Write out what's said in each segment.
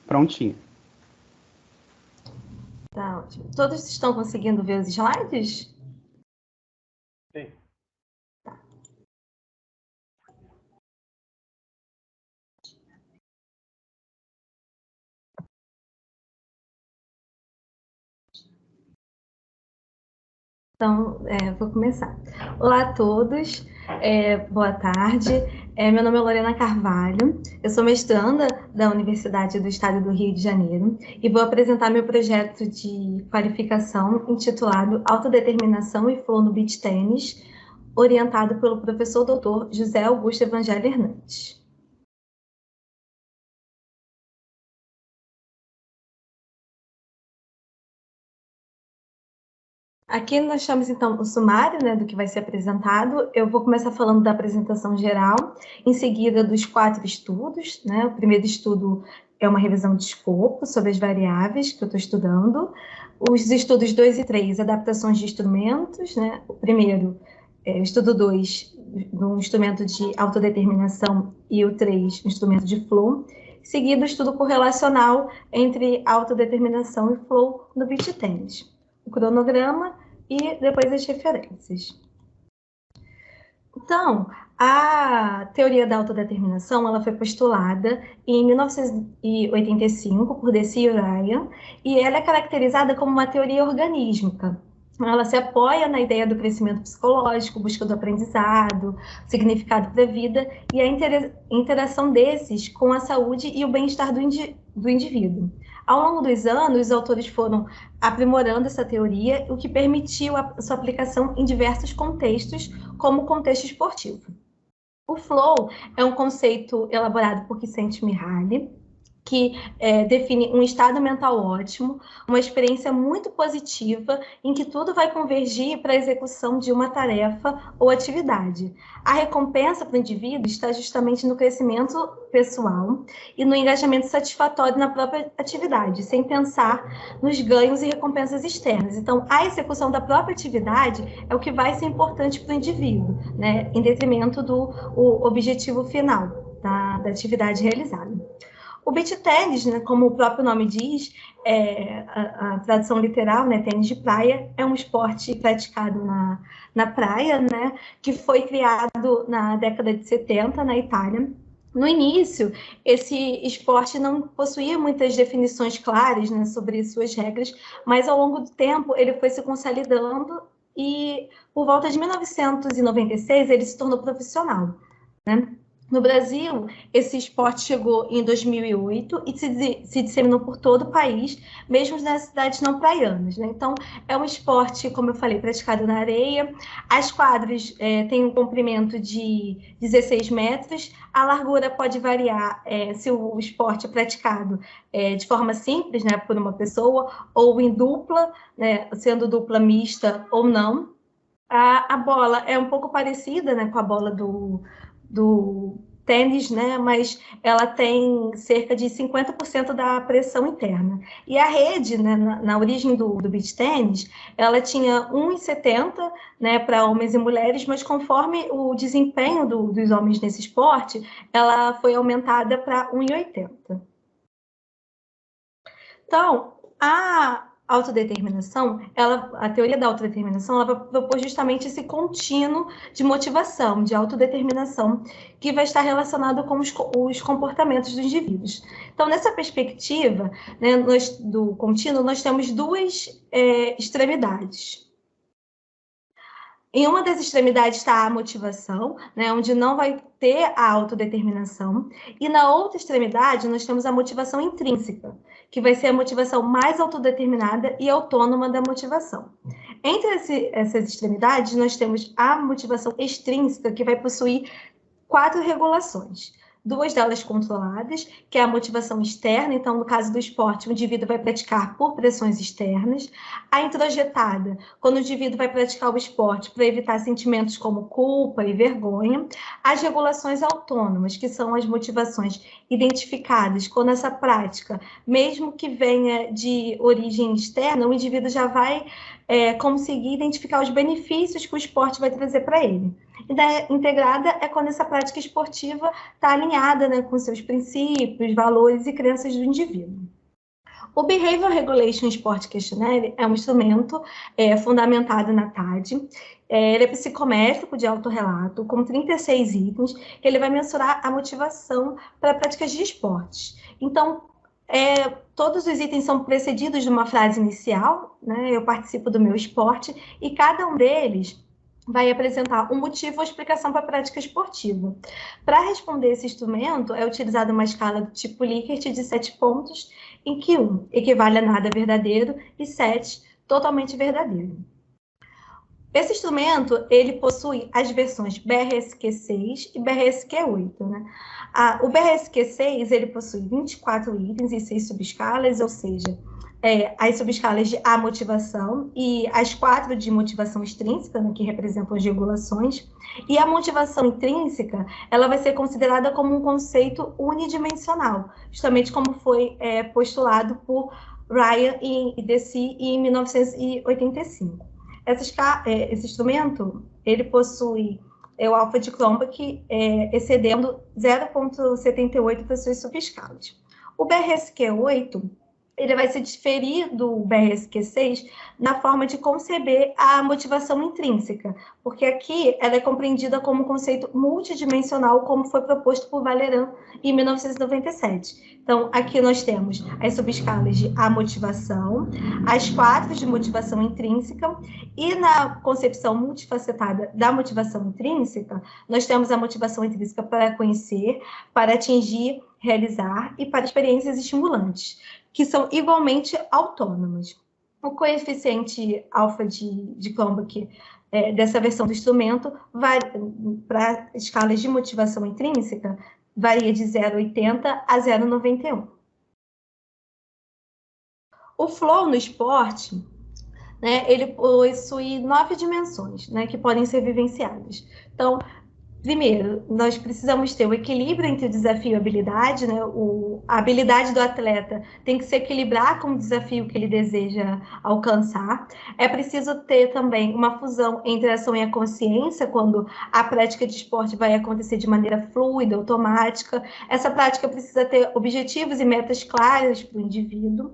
Prontinho. Tá ótimo. Todos estão conseguindo ver os slides? Sim. Tá. Então, vou começar. Olá a todos, boa tarde. Meu nome é Lorena Carvalho, eu sou mestranda da Universidade do Estado do Rio de Janeiro e vou apresentar meu projeto de qualificação intitulado Autodeterminação e Flow no Beach Tênis, orientado pelo professor Dr. José Augusto Evangelho Hernandes. Aqui nós temos, então, o sumário, né, do que vai ser apresentado. Eu vou começar falando da apresentação geral, em seguida dos 4 estudos, né? O primeiro estudo é uma revisão de escopo sobre as variáveis que eu estou estudando. Os estudos 2 e 3, adaptações de instrumentos, né? O primeiro, o estudo 2, um instrumento de autodeterminação, e o 3, um instrumento de flow. Seguido, o estudo correlacional entre autodeterminação e flow no beach tennis. O cronograma e depois as referências. Então, a teoria da autodeterminação ela foi postulada em 1985 por Deci e Ryan, e ela é caracterizada como uma teoria organísmica. Ela se apoia na ideia do crescimento psicológico, busca do aprendizado, significado da vida e a interação desses com a saúde e o bem-estar do indivíduo. Ao longo dos anos, os autores foram aprimorando essa teoria, o que permitiu a sua aplicação em diversos contextos, como o contexto esportivo. O flow é um conceito elaborado por Csikszentmihalyi, que define um estado mental ótimo, uma experiência muito positiva, em que tudo vai convergir para a execução de uma tarefa ou atividade. A recompensa para o indivíduo está justamente no crescimento pessoal e no engajamento satisfatório na própria atividade, sem pensar nos ganhos e recompensas externas. Então, a execução da própria atividade é o que vai ser importante para o indivíduo, né, em detrimento do objetivo final da atividade realizada. O beach tennis, né, como o próprio nome diz, a tradução literal, né, tênis de praia, é um esporte praticado na praia, né, que foi criado na década de 70 na Itália. No início, esse esporte não possuía muitas definições claras, né, sobre suas regras, mas ao longo do tempo ele foi se consolidando e por volta de 1996 ele se tornou profissional, né? No Brasil, esse esporte chegou em 2008 e se disseminou por todo o país, mesmo nas cidades não praianas, né? Então, é um esporte, como eu falei, praticado na areia. As quadras têm um comprimento de 16 metros. A largura pode variar se o esporte é praticado de forma simples, né, por uma pessoa, ou em dupla, né, sendo dupla mista ou não. A bola é um pouco parecida, né, com a bola do tênis, né, mas ela tem cerca de 50% da pressão interna. E a rede, né, na origem do beach tênis, ela tinha 1,70, né, para homens e mulheres, mas conforme o desempenho dos homens nesse esporte, ela foi aumentada para 1,80. Então, a autodeterminação, a teoria da autodeterminação, ela vai propor justamente esse contínuo de motivação, de autodeterminação, que vai estar relacionado com os comportamentos dos indivíduos. Então, nessa perspectiva, né, do contínuo, nós temos duas extremidades. Em uma das extremidades está a motivação, né, onde não vai ter a autodeterminação, e na outra extremidade nós temos a motivação intrínseca, que vai ser a motivação mais autodeterminada e autônoma da motivação. Entre essas extremidades, nós temos a motivação extrínseca, que vai possuir 4 regulações. 2 delas controladas, que é a motivação externa, então, no caso do esporte, o indivíduo vai praticar por pressões externas. A introjetada, quando o indivíduo vai praticar o esporte para evitar sentimentos como culpa e vergonha. As regulações autônomas, que são as motivações identificadas quando essa prática, mesmo que venha de origem externa, o indivíduo já vai conseguir identificar os benefícios que o esporte vai trazer para ele. Ideia integrada é quando essa prática esportiva está alinhada, né, com seus princípios, valores e crenças do indivíduo. O Behavioral Regulation Sport Questionnaire é um instrumento fundamentado na TAD. Ele é psicométrico de autorrelato, com 36 itens, que ele vai mensurar a motivação para práticas de esportes. Então, todos os itens são precedidos de uma frase inicial, né? Eu participo do meu esporte, e cada um deles vai apresentar um motivo ou explicação para a prática esportiva. Para responder esse instrumento, é utilizada uma escala do tipo Likert de 7 pontos, em que 1 equivale a nada verdadeiro e 7 totalmente verdadeiro. Esse instrumento, ele possui as versões BRSQ6 e BRSQ8, né? O BRSQ6, ele possui 24 itens e 6 subescalas, ou seja, as subescalas de A motivação e as 4 de motivação extrínseca, né, que representam as regulações. E a motivação intrínseca, ela vai ser considerada como um conceito unidimensional, justamente como foi postulado por Ryan e Deci em 1985. Esse instrumento, ele possui o alfa de Cronbach excedendo 0,78 para suas subescalas. O BRSQ8, ele vai se diferir do BRSQ6 na forma de conceber a motivação intrínseca, porque aqui ela é compreendida como um conceito multidimensional, como foi proposto por Vallerand em 1997. Então, aqui nós temos as subescalas de A motivação, as 4 de motivação intrínseca, e na concepção multifacetada da motivação intrínseca, nós temos a motivação intrínseca para conhecer, para atingir, realizar e para experiências estimulantes, que são igualmente autônomas. O coeficiente alfa de Cronbach dessa versão do instrumento para escalas de motivação intrínseca varia de 0,80 a 0,91. O flow no esporte, né, ele possui 9 dimensões, né, que podem ser vivenciadas. Então, primeiro, nós precisamos ter o equilíbrio entre o desafio e a habilidade, né? A habilidade do atleta tem que se equilibrar com o desafio que ele deseja alcançar. É preciso ter também uma fusão entre a ação e a consciência, quando a prática de esporte vai acontecer de maneira fluida, automática. Essa prática precisa ter objetivos e metas claras para o indivíduo.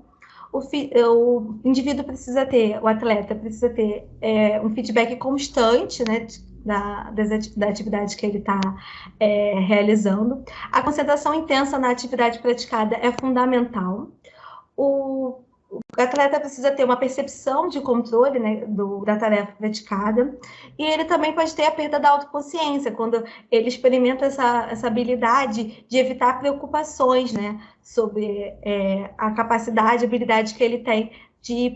O indivíduo precisa ter, o atleta precisa ter um feedback constante, né, da atividade que ele está realizando. A concentração intensa na atividade praticada é fundamental. O atleta precisa ter uma percepção de controle, né, da tarefa praticada, e ele também pode ter a perda da autoconsciência, quando ele experimenta essa habilidade de evitar preocupações, né, sobre a capacidade, a habilidade que ele tem de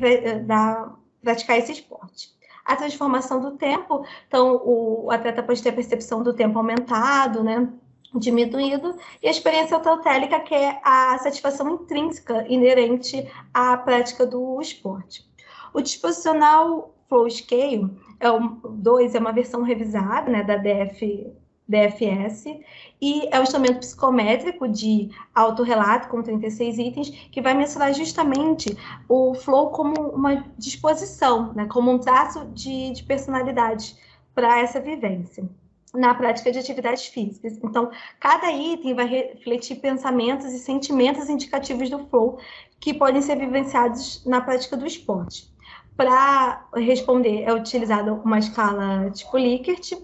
praticar esse esporte. A transformação do tempo, então o atleta pode ter a percepção do tempo aumentado, né, diminuído, e a experiência autotélica, que é a satisfação intrínseca inerente à prática do esporte. O disposicional Flow Scale 2 é uma versão revisada, né, da DFS, e é um instrumento psicométrico de autorrelato com 36 itens, que vai mensurar justamente o flow como uma disposição, né, como um traço de personalidade para essa vivência na prática de atividades físicas. Então, cada item vai refletir pensamentos e sentimentos indicativos do flow que podem ser vivenciados na prática do esporte. Para responder, é utilizada uma escala tipo Likert,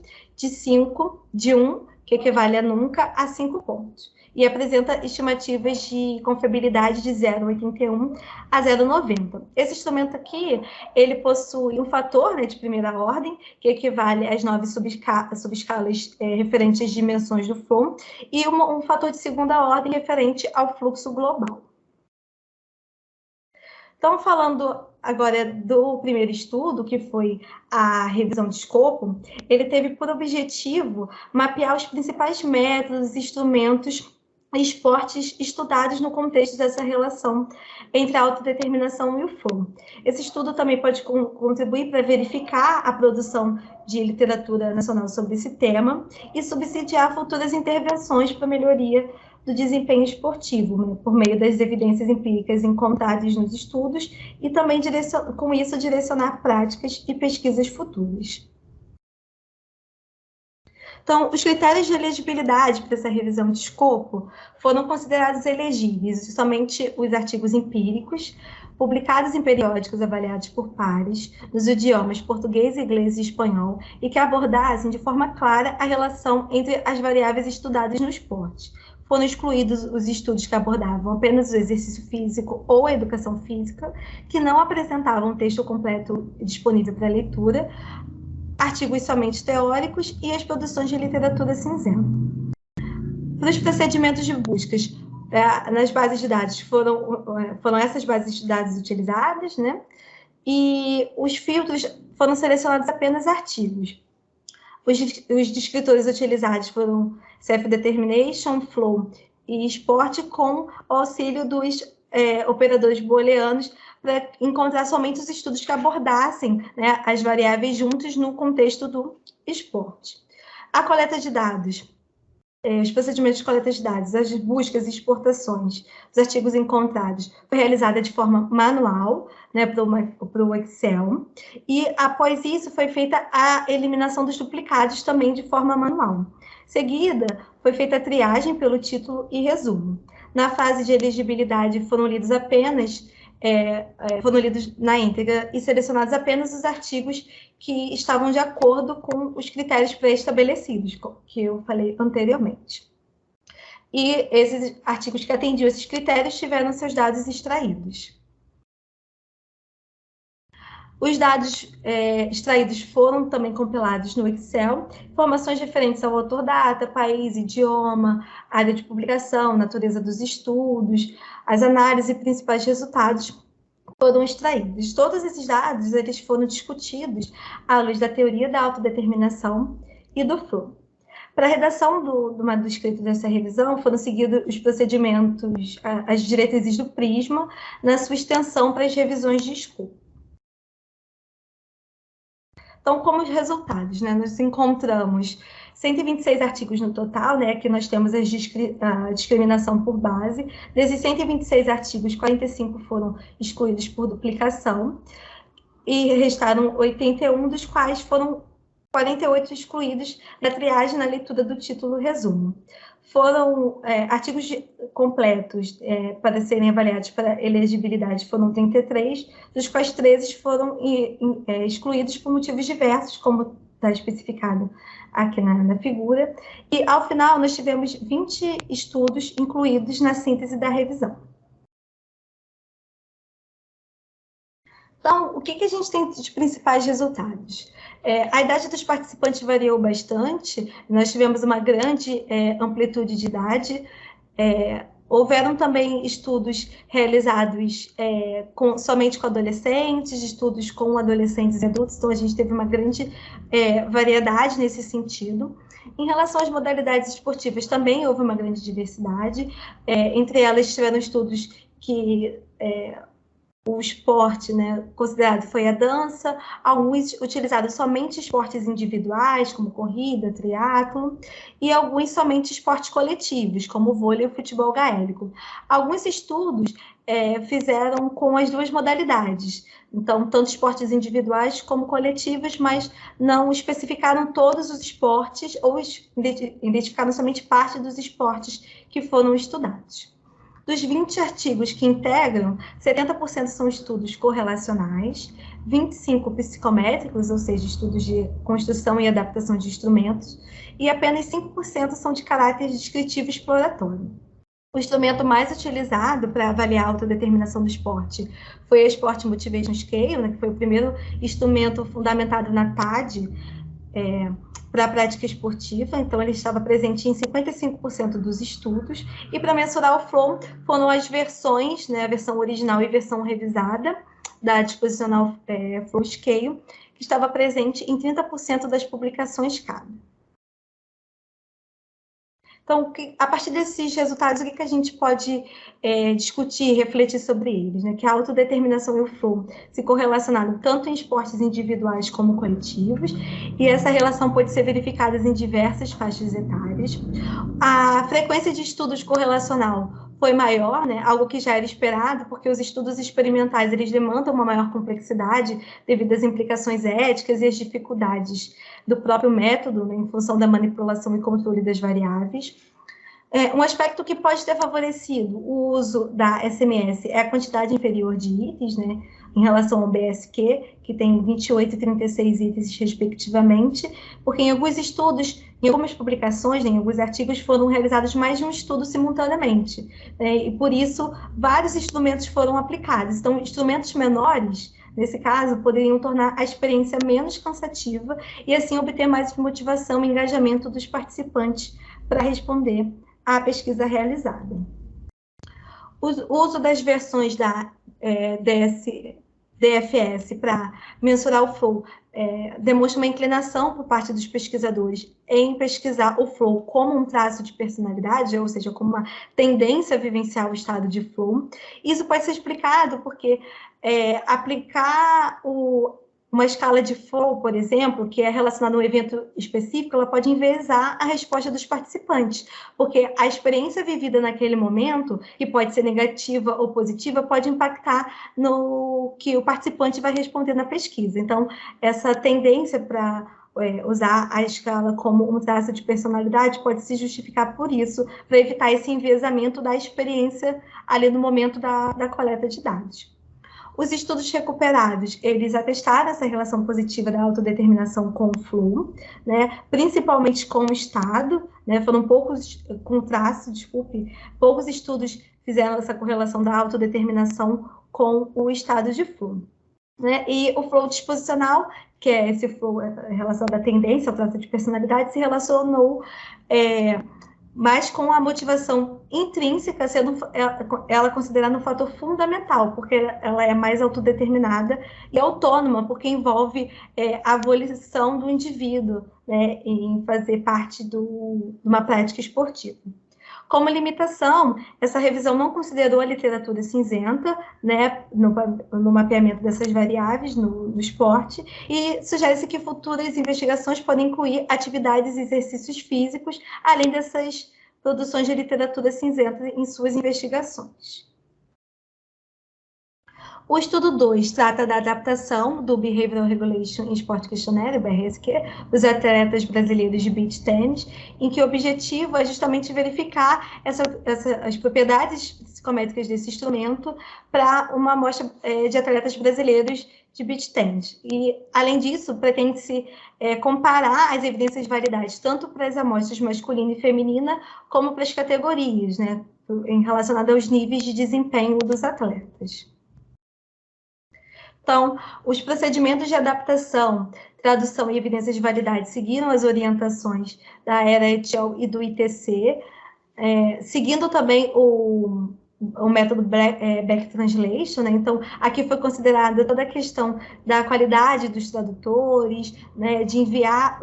de 1, que equivale a nunca, a 5 pontos. E apresenta estimativas de confiabilidade de 0,81 a 0,90. Esse instrumento aqui, ele possui um fator, né, de primeira ordem, que equivale às 9 subescalas referentes às dimensões do flow, e um fator de segunda ordem referente ao fluxo global. Então, falando agora do primeiro estudo, que foi a revisão de escopo, ele teve por objetivo mapear os principais métodos, instrumentos e esportes estudados no contexto dessa relação entre a autodeterminação e o flow. Esse estudo também pode contribuir para verificar a produção de literatura nacional sobre esse tema e subsidiar futuras intervenções para melhoria do desempenho esportivo, né, por meio das evidências empíricas encontradas nos estudos e também, com isso, direcionar práticas e pesquisas futuras. Então, os critérios de elegibilidade para essa revisão de escopo foram considerados elegíveis somente os artigos empíricos, publicados em periódicos avaliados por pares, nos idiomas português, inglês e espanhol, e que abordassem de forma clara a relação entre as variáveis estudadas no esporte. Foram excluídos os estudos que abordavam apenas o exercício físico ou a educação física, que não apresentavam um texto completo disponível para leitura, artigos somente teóricos e as produções de literatura cinzenta. Para os procedimentos de buscas, nas bases de dados foram essas bases de dados utilizadas, né? E os filtros foram selecionados apenas artigos. Os descritores utilizados foram Self-Determination, Flow e Sport, com o auxílio dos operadores booleanos, para encontrar somente os estudos que abordassem, né, as variáveis juntos no contexto do esporte. A coleta de dados, os procedimentos de coleta de dados, as buscas e exportações dos artigos encontrados foi realizada de forma manual, né, para o Excel, e após isso foi feita a eliminação dos duplicados também de forma manual. Seguida, foi feita a triagem pelo título e resumo. Na fase de elegibilidade foram lidos na íntegra e selecionados apenas os artigos que estavam de acordo com os critérios pré-estabelecidos, que eu falei anteriormente. E esses artigos que atendiam esses critérios tiveram seus dados extraídos. Os dados extraídos foram também compilados no Excel, informações referentes ao autor, data, país, idioma, área de publicação, natureza dos estudos, as análises e principais resultados foram extraídos. Todos esses dados eles foram discutidos à luz da teoria da autodeterminação e do flow. Para a redação do manuscrito dessa revisão, foram seguidos os procedimentos, as diretrizes do Prisma, na sua extensão para as revisões de escopo. Então, como os resultados, né? Nós encontramos 126 artigos no total, né? Aqui nós temos a discriminação por base. Desses 126 artigos, 45 foram excluídos por duplicação e restaram 81, dos quais foram 48 excluídos na triagem na leitura do título resumo. Foram artigos completos para serem avaliados para elegibilidade foram 33, dos quais 13 foram excluídos por motivos diversos, como está especificado aqui na figura. E, ao final, nós tivemos 20 estudos incluídos na síntese da revisão. Então, o que a gente tem de principais resultados? A idade dos participantes variou bastante, nós tivemos uma grande amplitude de idade, houveram também estudos realizados somente com adolescentes, estudos com adolescentes e adultos, então a gente teve uma grande variedade nesse sentido. Em relação às modalidades esportivas, também houve uma grande diversidade, entre elas tiveram estudos que o esporte, né, considerado foi a dança, alguns utilizaram somente esportes individuais, como corrida, triatlo, e alguns somente esportes coletivos, como vôlei e futebol gaélico. Alguns estudos fizeram com as duas modalidades, então, tanto esportes individuais como coletivos, mas não especificaram todos os esportes ou identificaram somente parte dos esportes que foram estudados. Dos 20 artigos que integram, 70% são estudos correlacionais, 25% psicométricos, ou seja, estudos de construção e adaptação de instrumentos, e apenas 5% são de caráter descritivo e exploratório. O instrumento mais utilizado para avaliar a autodeterminação do esporte foi a Sport Motivation Scale, né, que foi o primeiro instrumento fundamentado na TAD, para a prática esportiva, então ele estava presente em 55% dos estudos, e para mensurar o flow foram as versões, né, a versão original e versão revisada da disposicional Flow Scale, que estava presente em 30% das publicações cada. Então, a partir desses resultados, o que a gente pode discutir, refletir sobre eles? Né? Que a autodeterminação e o flow se correlacionaram tanto em esportes individuais como coletivos, e essa relação pode ser verificada em diversas faixas etárias. A frequência de estudos correlacional foi maior, né? Algo que já era esperado, porque os estudos experimentais eles demandam uma maior complexidade devido às implicações éticas e às dificuldades do próprio método, né, em função da manipulação e controle das variáveis. Um aspecto que pode ter favorecido o uso da SMS é a quantidade inferior de itens, né, em relação ao BSQ, que tem 28 e 36 itens, respectivamente, porque em alguns estudos, em algumas publicações, né, em alguns artigos, foram realizados mais de um estudo simultaneamente, né, e por isso vários instrumentos foram aplicados. Então, instrumentos menores, nesse caso, poderiam tornar a experiência menos cansativa e, assim, obter mais motivação e engajamento dos participantes para responder à pesquisa realizada. O uso das versões da DFS para mensurar o flow demonstra uma inclinação por parte dos pesquisadores em pesquisar o flow como um traço de personalidade, ou seja, como uma tendência a vivenciar o estado de flow. Isso pode ser explicado porque aplicar uma escala de flow, por exemplo, que é relacionada a um evento específico, ela pode enviesar a resposta dos participantes, porque a experiência vivida naquele momento, que pode ser negativa ou positiva, pode impactar no que o participante vai responder na pesquisa. Então, essa tendência para usar a escala como um traço de personalidade pode se justificar por isso, para evitar esse enviesamento da experiência ali no momento da coleta de dados. Os estudos recuperados, eles atestaram essa relação positiva da autodeterminação com o flow, né, principalmente com o estado, né, foram poucos estudos fizeram essa correlação da autodeterminação com o estado de flow. Né, e o flow disposicional, que é esse flow, a relação da tendência, o traço de personalidade, se relacionou mas com a motivação intrínseca sendo ela considerada um fator fundamental, porque ela é mais autodeterminada e autônoma, porque envolve a volição do indivíduo, né, em fazer parte de uma prática esportiva. Como limitação, essa revisão não considerou a literatura cinzenta, né, no mapeamento dessas variáveis no esporte, e sugere-se que futuras investigações podem incluir atividades e exercícios físicos, além dessas produções de literatura cinzenta em suas investigações. O estudo 2 trata da adaptação do Behavioral Regulation in Sport Questionnaire, BRSQ, dos atletas brasileiros de beach tennis, em que o objetivo é justamente verificar as propriedades psicométricas desse instrumento para uma amostra de atletas brasileiros de beach tennis. E, além disso, pretende-se comparar as evidências validadas tanto para as amostras masculina e feminina, como para as categorias, né, relacionadas aos níveis de desempenho dos atletas. Então, os procedimentos de adaptação, tradução e evidências de validade seguiram as orientações da Era et al. E do ITC, seguindo também o método Back Translation, né? Então, aqui foi considerada toda a questão da qualidade dos tradutores, né? De enviar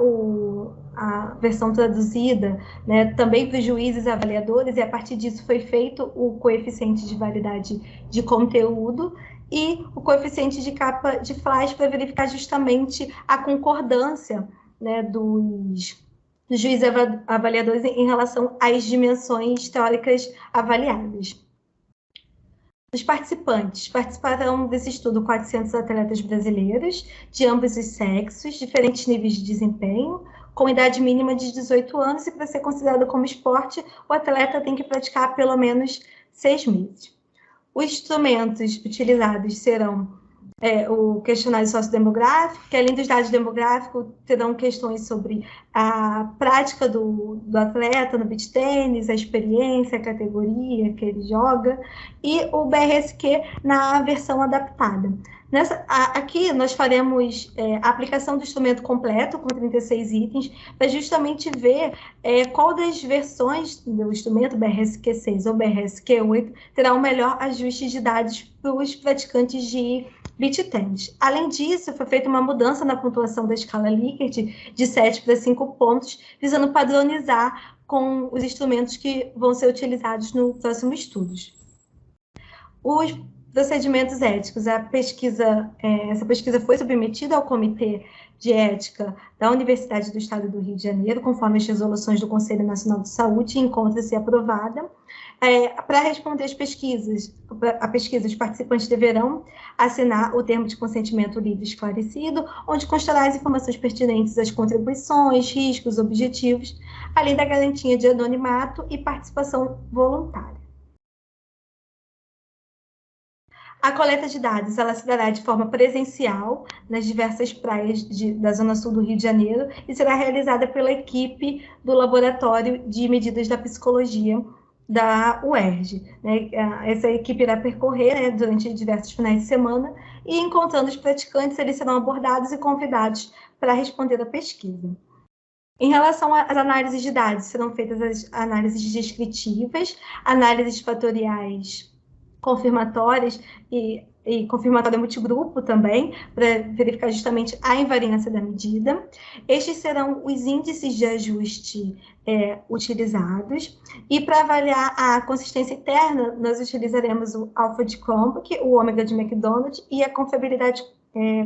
a versão traduzida, né? Também para os juízes avaliadores, e a partir disso foi feito o coeficiente de validade de conteúdo, e o coeficiente de capa de flash para verificar justamente a concordância, né, dos juízes avaliadores em relação às dimensões teóricas avaliadas. Os participantes participaram desse estudo 400 atletas brasileiros de ambos os sexos, diferentes níveis de desempenho, com idade mínima de 18 anos, e para ser considerado como esporte, o atleta tem que praticar pelo menos 6 meses. Os instrumentos utilizados serão o questionário sociodemográfico, que além dos dados demográficos, terão questões sobre a prática do atleta no beach tênis, a experiência, a categoria que ele joga, e o BRSQ na versão adaptada. Aqui nós faremos a aplicação do instrumento completo, com 36 itens, para justamente ver qual das versões do instrumento, BRSQ 6 ou BRSQ 8, terá o melhor ajuste de dados para os praticantes de beach tennis. Além disso, foi feita uma mudança na pontuação da escala Likert de 7 para 5 pontos, visando padronizar com os instrumentos que vão ser utilizados no próximo estudos. Os procedimentos éticos, essa pesquisa foi submetida ao Comitê de Ética da Universidade do Estado do Rio de Janeiro, conforme as resoluções do Conselho Nacional de Saúde, e encontra-se aprovada. Para responder a pesquisa, os participantes deverão assinar o termo de consentimento livre e esclarecido, onde constará as informações pertinentes às contribuições, riscos, objetivos, além da garantia de anonimato e participação voluntária. A coleta de dados ela se dará de forma presencial nas diversas praias da Zona Sul do Rio de Janeiro e será realizada pela equipe do Laboratório de Medidas da Psicologia da UERJ. Essa equipe irá percorrer durante diversos finais de semana e, encontrando os praticantes, eles serão abordados e convidados para responder à pesquisa. Em relação às análises de dados, serão feitas as análises descritivas, análises fatoriais confirmatórias e confirmatória multigrupo também, para verificar justamente a invariância da medida. Estes serão os índices de ajuste utilizados, e para avaliar a consistência interna, nós utilizaremos o alfa de Cronbach, o ômega de McDonald e a confiabilidade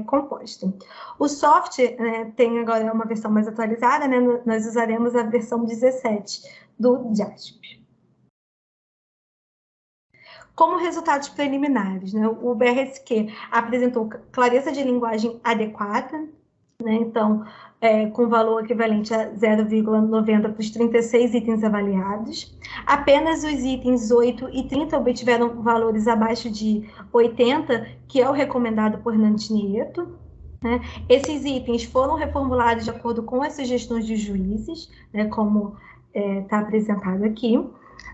composta. O software tem agora uma versão mais atualizada, nós usaremos a versão 17 do JASP. Como resultados preliminares, o BRSQ apresentou clareza de linguagem adequada, então, com valor equivalente a 0,90 para os 36 itens avaliados. Apenas os itens 8 e 30 obtiveram valores abaixo de 80, que é o recomendado por Nantinieto. Esses itens foram reformulados de acordo com as sugestões dos juízes, como está apresentado aqui.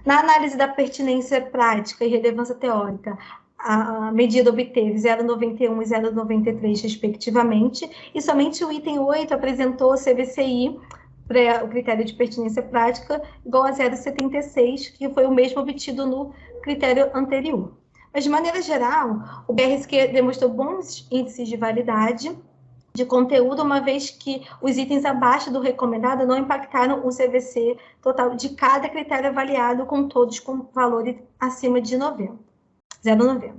Na análise da pertinência prática e relevância teórica, a medida obteve 0,91 e 0,93, respectivamente, e somente o item 8 apresentou CVCI, o critério de pertinência prática, igual a 0,76, que foi o mesmo obtido no critério anterior. Mas, de maneira geral, o BRSQ demonstrou bons índices de validade de conteúdo, uma vez que os itens abaixo do recomendado não impactaram o CVC total de cada critério avaliado, com todos com valores acima de 0,90.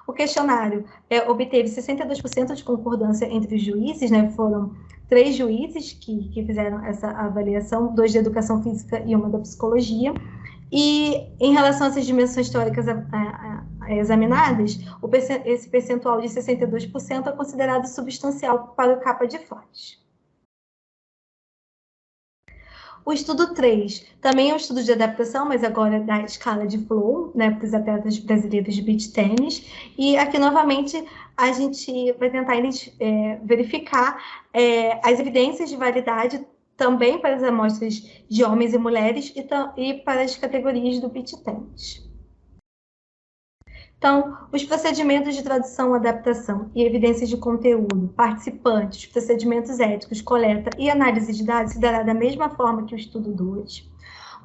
O questionário obteve 62% de concordância entre os juízes, foram 3 juízes que fizeram essa avaliação, 2 de educação física e 1 da psicologia. E, em relação a essas dimensões teóricas examinadas, esse percentual de 62% é considerado substancial para o capa de Flatt. O estudo 3 também é um estudo de adaptação, mas agora da escala de flow, para os atletas brasileiros de beach tênis. E aqui, novamente, a gente vai tentar verificar as evidências de validade também para as amostras de homens e mulheres e para as categorias do beach tênis. Então, os procedimentos de tradução, adaptação e evidências de conteúdo, participantes, procedimentos éticos, coleta e análise de dados se dará da mesma forma que o estudo 2.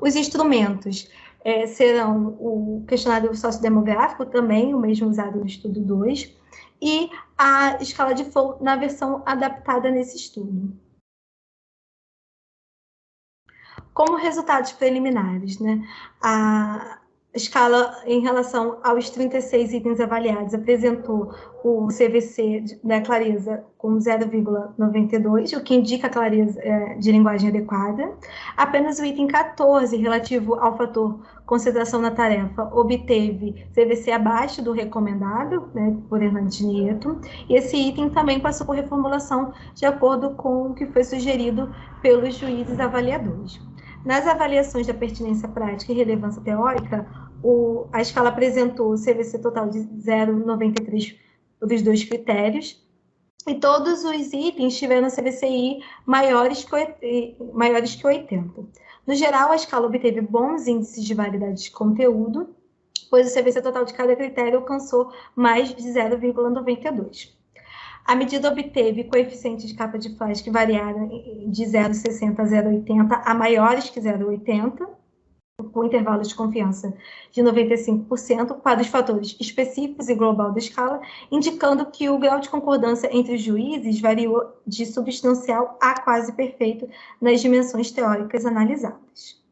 Os instrumentos serão o questionário sociodemográfico, também o mesmo usado no estudo 2, e a escala de flow na versão adaptada nesse estudo. Como resultados preliminares, a escala, em relação aos 36 itens avaliados, apresentou o CVC da clareza com 0,92, o que indica a clareza de linguagem adequada. Apenas o item 14, relativo ao fator concentração na tarefa, obteve CVC abaixo do recomendado, por Hernandes Nieto, e esse item também passou por reformulação de acordo com o que foi sugerido pelos juízes avaliadores. Nas avaliações da pertinência prática e relevância teórica, a escala apresentou o CVC total de 0,93 dos 2 critérios, e todos os itens tiveram CVCI maiores que 80. No geral, a escala obteve bons índices de validade de conteúdo, pois o CVC total de cada critério alcançou mais de 0,92. A medida obteve coeficientes de capa de Flatt que variaram de 0,60 a 0,80 a maiores que 0,80, com intervalos de confiança de 95% para os fatores específicos e global da escala, indicando que o grau de concordância entre os juízes variou de substancial a quase perfeito nas dimensões teóricas analisadas.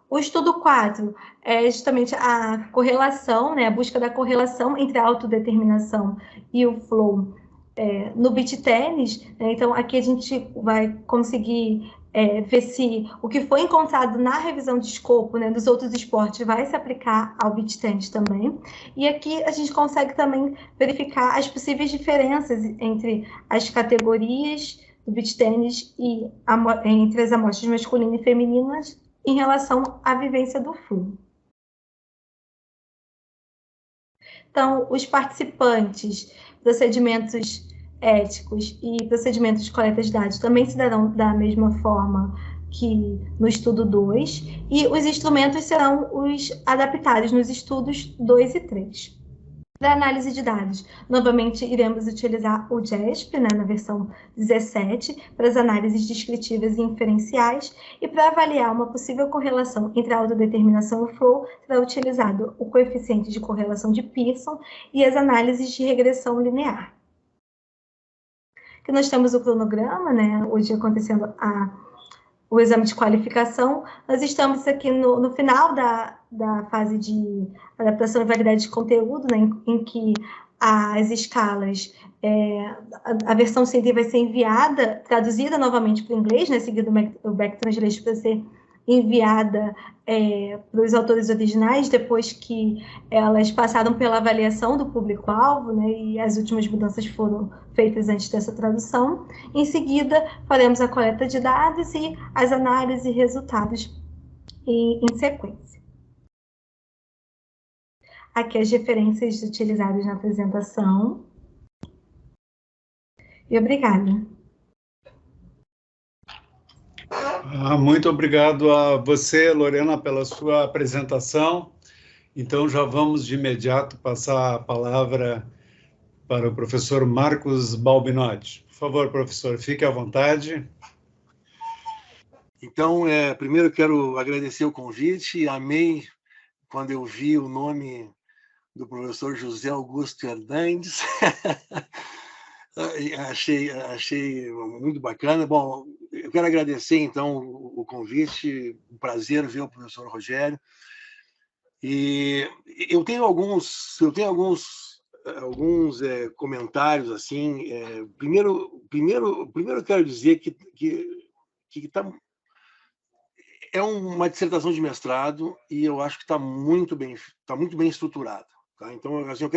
O estudo 4 é justamente a correlação, né, a busca da correlação entre a autodeterminação e o flow no beach tennis. Né? Então, aqui a gente vai conseguir ver se o que foi encontrado na revisão de escopo, né, dos outros esportes vai se aplicar ao beach tennis também. E aqui a gente consegue também verificar as possíveis diferenças entre as categorias do beach tennis e entre as amostras masculinas e femininas em relação à vivência do flow. Então, os participantes, procedimentos éticos e procedimentos de coleta de dados também se darão da mesma forma que no estudo 2, e os instrumentos serão os adaptados nos estudos 2 e 3. Para análise de dados, novamente iremos utilizar o JESP, né, na versão 17, para as análises descritivas e inferenciais, e para avaliar uma possível correlação entre a autodeterminação e o flow, será utilizado o coeficiente de correlação de Pearson e as análises de regressão linear. Aqui nós temos o cronograma, né, hoje acontecendo o exame de qualificação. Nós estamos aqui no final da fase de adaptação e validade de conteúdo, né, em que as escalas, a versão CD vai ser enviada, traduzida novamente para o inglês, né, seguido o back translation para ser enviada para os autores originais, depois que elas passaram pela avaliação do público-alvo, né, e as últimas mudanças foram feitas antes dessa tradução. Em seguida, faremos a coleta de dados e as análises e resultados em sequência. Aqui as referências utilizadas na apresentação. E obrigada. Muito obrigado a você, Lorena, pela sua apresentação. Então, já vamos de imediato passar a palavra para o professor Marcos Balbinotti. Por favor, professor, fique à vontade. Então, primeiro quero agradecer o convite. Amei quando eu vi o nome do professor José Augusto Hernandes. achei muito bacana. Bom, eu quero agradecer, então, o convite. Um prazer ver o professor Rogério. E eu tenho alguns comentários assim. Primeiro eu quero dizer que é uma dissertação de mestrado e eu acho que está muito bem estruturada. Tá? Então, assim, eu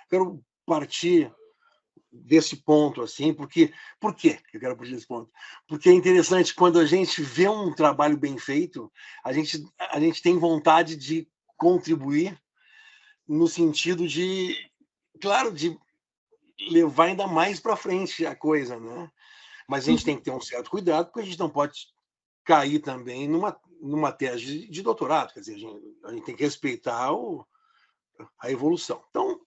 quero partir desse ponto, assim, por quê eu quero partir desse ponto? Porque é interessante, quando a gente vê um trabalho bem feito, a gente tem vontade de contribuir no sentido de, claro, de levar ainda mais para frente a coisa, né? Mas a gente tem que ter um certo cuidado, porque a gente não pode cair também numa tese de doutorado, quer dizer, a gente tem que respeitar a evolução. Então,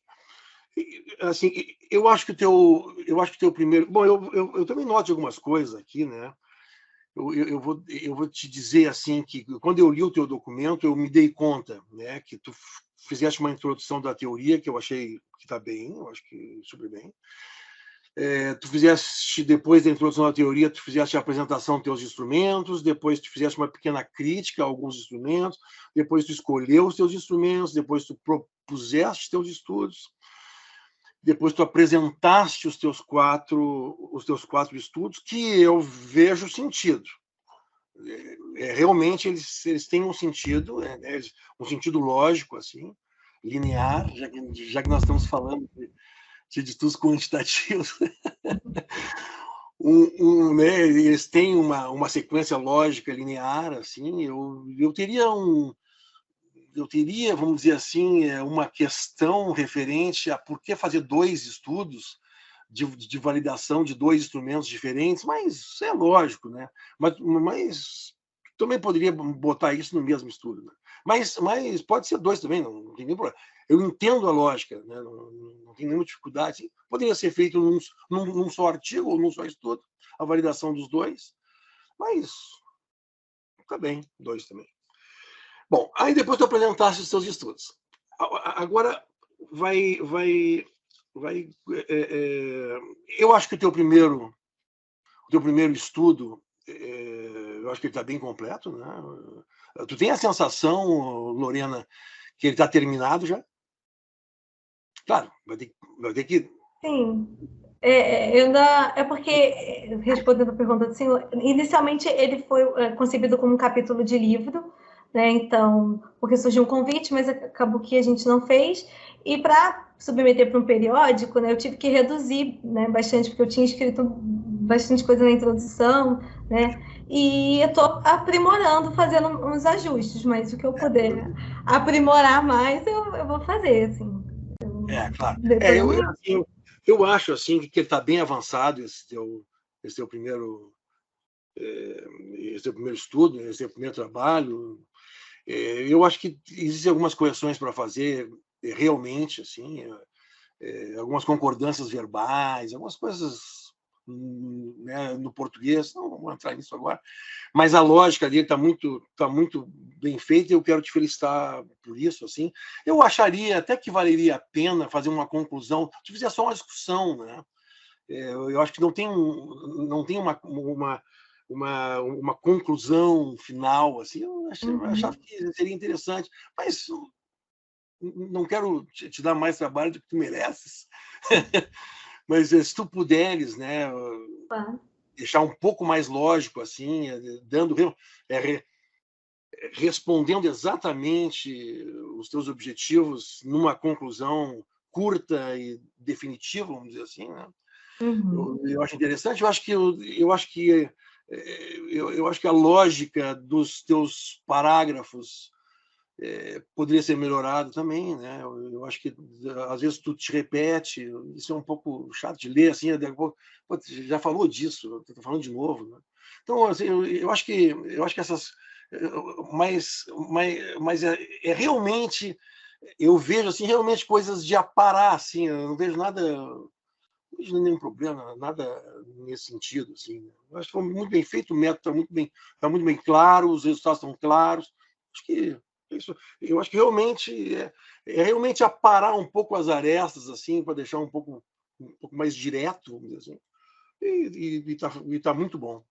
assim, eu acho que o teu primeiro... Bom, eu também noto algumas coisas aqui, né? Eu vou te dizer assim que quando eu li o teu documento, eu me dei conta, né, que tu fizeste uma introdução da teoria que eu achei que está bem, eu acho que super bem. Tu fizeste, depois da introdução da teoria, tu fizeste a apresentação dos teus instrumentos, depois tu fizeste uma pequena crítica a alguns instrumentos, depois tu escolheu os teus instrumentos, depois tu propuseste teus estudos, depois tu apresentaste os teus quatro estudos, que eu vejo sentido. Realmente eles têm um sentido, um sentido lógico, assim, linear, já que nós estamos falando de estudos quantitativos. Né, eles têm uma sequência lógica linear, assim. Eu teria, vamos dizer assim, uma questão referente a por que fazer dois estudos de validação de dois instrumentos diferentes, mas é lógico, né? Mas também poderia botar isso no mesmo estudo, né? Mas pode ser dois também, não tem nenhum problema. Eu entendo a lógica, né? Não tem nenhuma dificuldade. Poderia ser feito num só artigo ou num só estudo, a validação dos dois, mas tá bem, dois também. Bom, aí depois tu apresentaste os seus estudos. Agora eu acho que o teu primeiro estudo, eu acho que ele está bem completo, né? Tu tem a sensação, Lorena, que ele está terminado já? Claro, vai ter que... Sim. É porque, respondendo a pergunta do senhor, inicialmente ele foi concebido como um capítulo de livro, né? Então, porque surgiu um convite, mas acabou que a gente não fez. E para submeter para um periódico, né, eu tive que reduzir, né, bastante, porque eu tinha escrito bastante coisa na introdução, né? E eu estou aprimorando, fazendo uns ajustes, mas o que eu puder aprimorar mais, eu vou fazer, assim. Claro. Eu acho assim que ele está bem avançado, esse teu primeiro estudo, esse teu primeiro trabalho. Eu acho que existem algumas correções para fazer realmente, assim, algumas concordâncias verbais, algumas coisas, né, no português, não vou entrar nisso agora, mas a lógica dele está muito bem feita e eu quero te felicitar por isso. Assim, eu acharia até que valeria a pena fazer uma conclusão, se fizer só uma discussão, né? Eu acho que não tem uma conclusão final, assim. Eu achava que seria interessante, mas não quero te dar mais trabalho do que tu mereces. Mas se tu puderes, né, deixar um pouco mais lógico, assim, respondendo exatamente os teus objetivos numa conclusão curta e definitiva, vamos dizer assim, né? Eu acho interessante. Eu acho que a lógica dos teus parágrafos poderia ser melhorado também, né? Eu acho que às vezes tu te repete, isso é um pouco chato de ler, assim, já falou disso, estou falando de novo, né? Então, assim, eu acho que essas, mas realmente, eu vejo assim realmente coisas de aparar, assim, eu não vejo nada, não vejo nenhum problema, nada nesse sentido, assim. Eu acho que foi muito bem feito, o método está muito bem claro, os resultados estão claros. Acho que isso, eu acho que realmente realmente aparar um pouco as arestas, assim, para deixar um pouco mais direto, vamos dizer assim. E tá muito bom.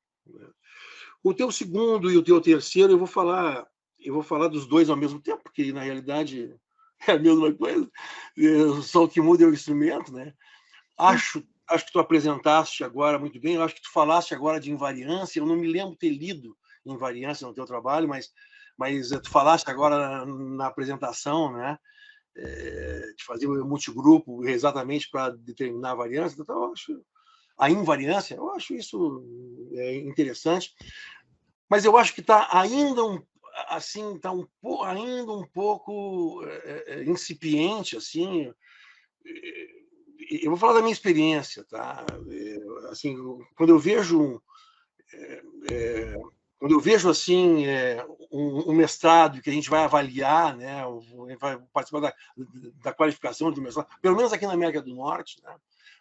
O teu segundo e o teu terceiro, eu vou falar dos dois ao mesmo tempo, porque na realidade é a mesma coisa. Só o que muda é o instrumento, né? Acho que tu apresentaste agora muito bem. Eu acho que tu falaste agora de invariância. Eu não me lembro ter lido invariância no teu trabalho, mas tu falaste agora na apresentação, né, de fazer um multigrupo exatamente para determinar a variância. Então, eu acho a invariância, eu acho isso interessante, mas eu acho que está ainda ainda um pouco incipiente, assim. Eu vou falar da minha experiência, tá? Assim, quando eu vejo assim um mestrado que a gente vai avaliar, né, vai participar da qualificação do mestrado, pelo menos aqui na América do Norte, né,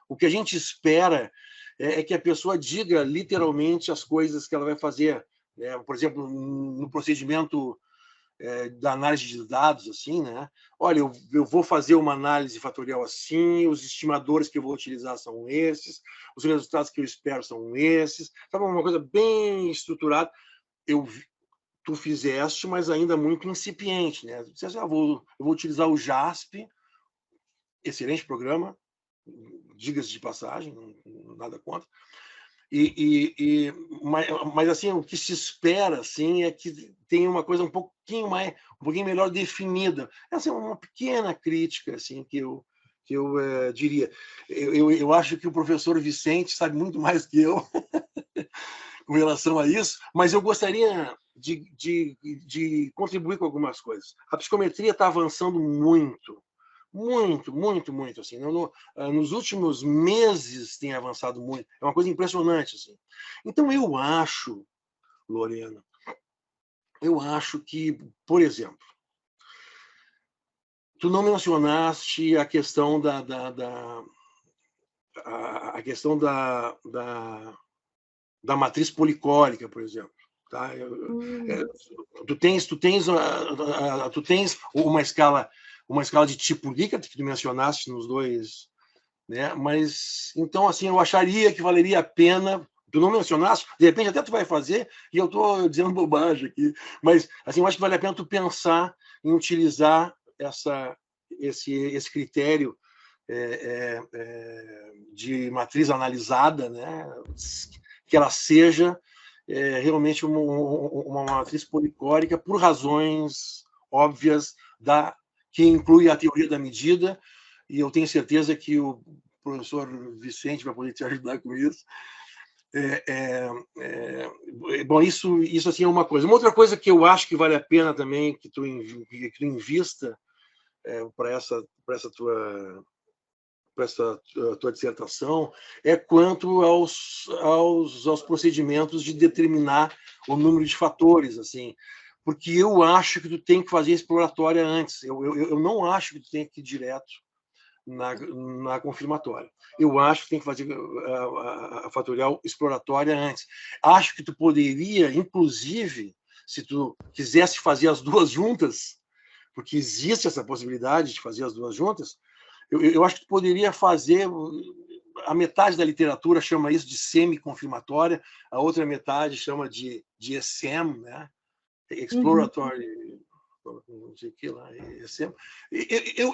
o que a gente espera é que a pessoa diga literalmente as coisas que ela vai fazer, né? Por exemplo, no procedimento da análise de dados, assim, né? Olha, eu vou fazer uma análise fatorial assim, os estimadores que eu vou utilizar são esses, os resultados que eu espero são esses, sabe, uma coisa bem estruturada. Tu fizeste, mas ainda muito incipiente, né? Você já eu vou utilizar o JASP, excelente programa, diga-se de passagem, nada contra. Mas assim, o que se espera, assim, é que tenha uma coisa um pouquinho melhor definida. Essa é uma pequena crítica, assim, que eu diria. Eu acho que o professor Vicente sabe muito mais que eu com relação a isso, mas eu gostaria de contribuir com algumas coisas. A psicometria está avançando muito, assim. Nos últimos meses tem avançado muito. É uma coisa impressionante, assim. Então, eu acho, Lorena, que, por exemplo, tu não mencionaste a questão da matriz policólica, por exemplo. Tá? Tu tens uma escala de tipo Likert que tu mencionaste nos dois, né? Mas então, assim, eu acharia que valeria a pena, tu não mencionaste, de repente até tu vai fazer, e eu estou dizendo bobagem aqui, mas assim, eu acho que vale a pena tu pensar em utilizar esse critério de matriz analisada, né, que ela seja realmente uma matriz policórica por razões óbvias que inclui a teoria da medida, e eu tenho certeza que o professor Vicente vai poder te ajudar com isso. Bom, isso assim é uma coisa. Uma outra coisa que eu acho que vale a pena também que tu invista para essa tua dissertação é quanto aos procedimentos de determinar o número de fatores, assim, porque eu acho que tu tem que fazer exploratória antes. Eu não acho que tu tem que ir direto na confirmatória. Eu acho que tem que fazer a fatorial exploratória antes. Acho que tu poderia, inclusive, se tu quisesse fazer as duas juntas, porque existe essa possibilidade de fazer as duas juntas, eu acho que tu poderia fazer... A metade da literatura chama isso de semi-confirmatória, a outra metade chama de ESEM, né? Exploratory... não sei o que lá,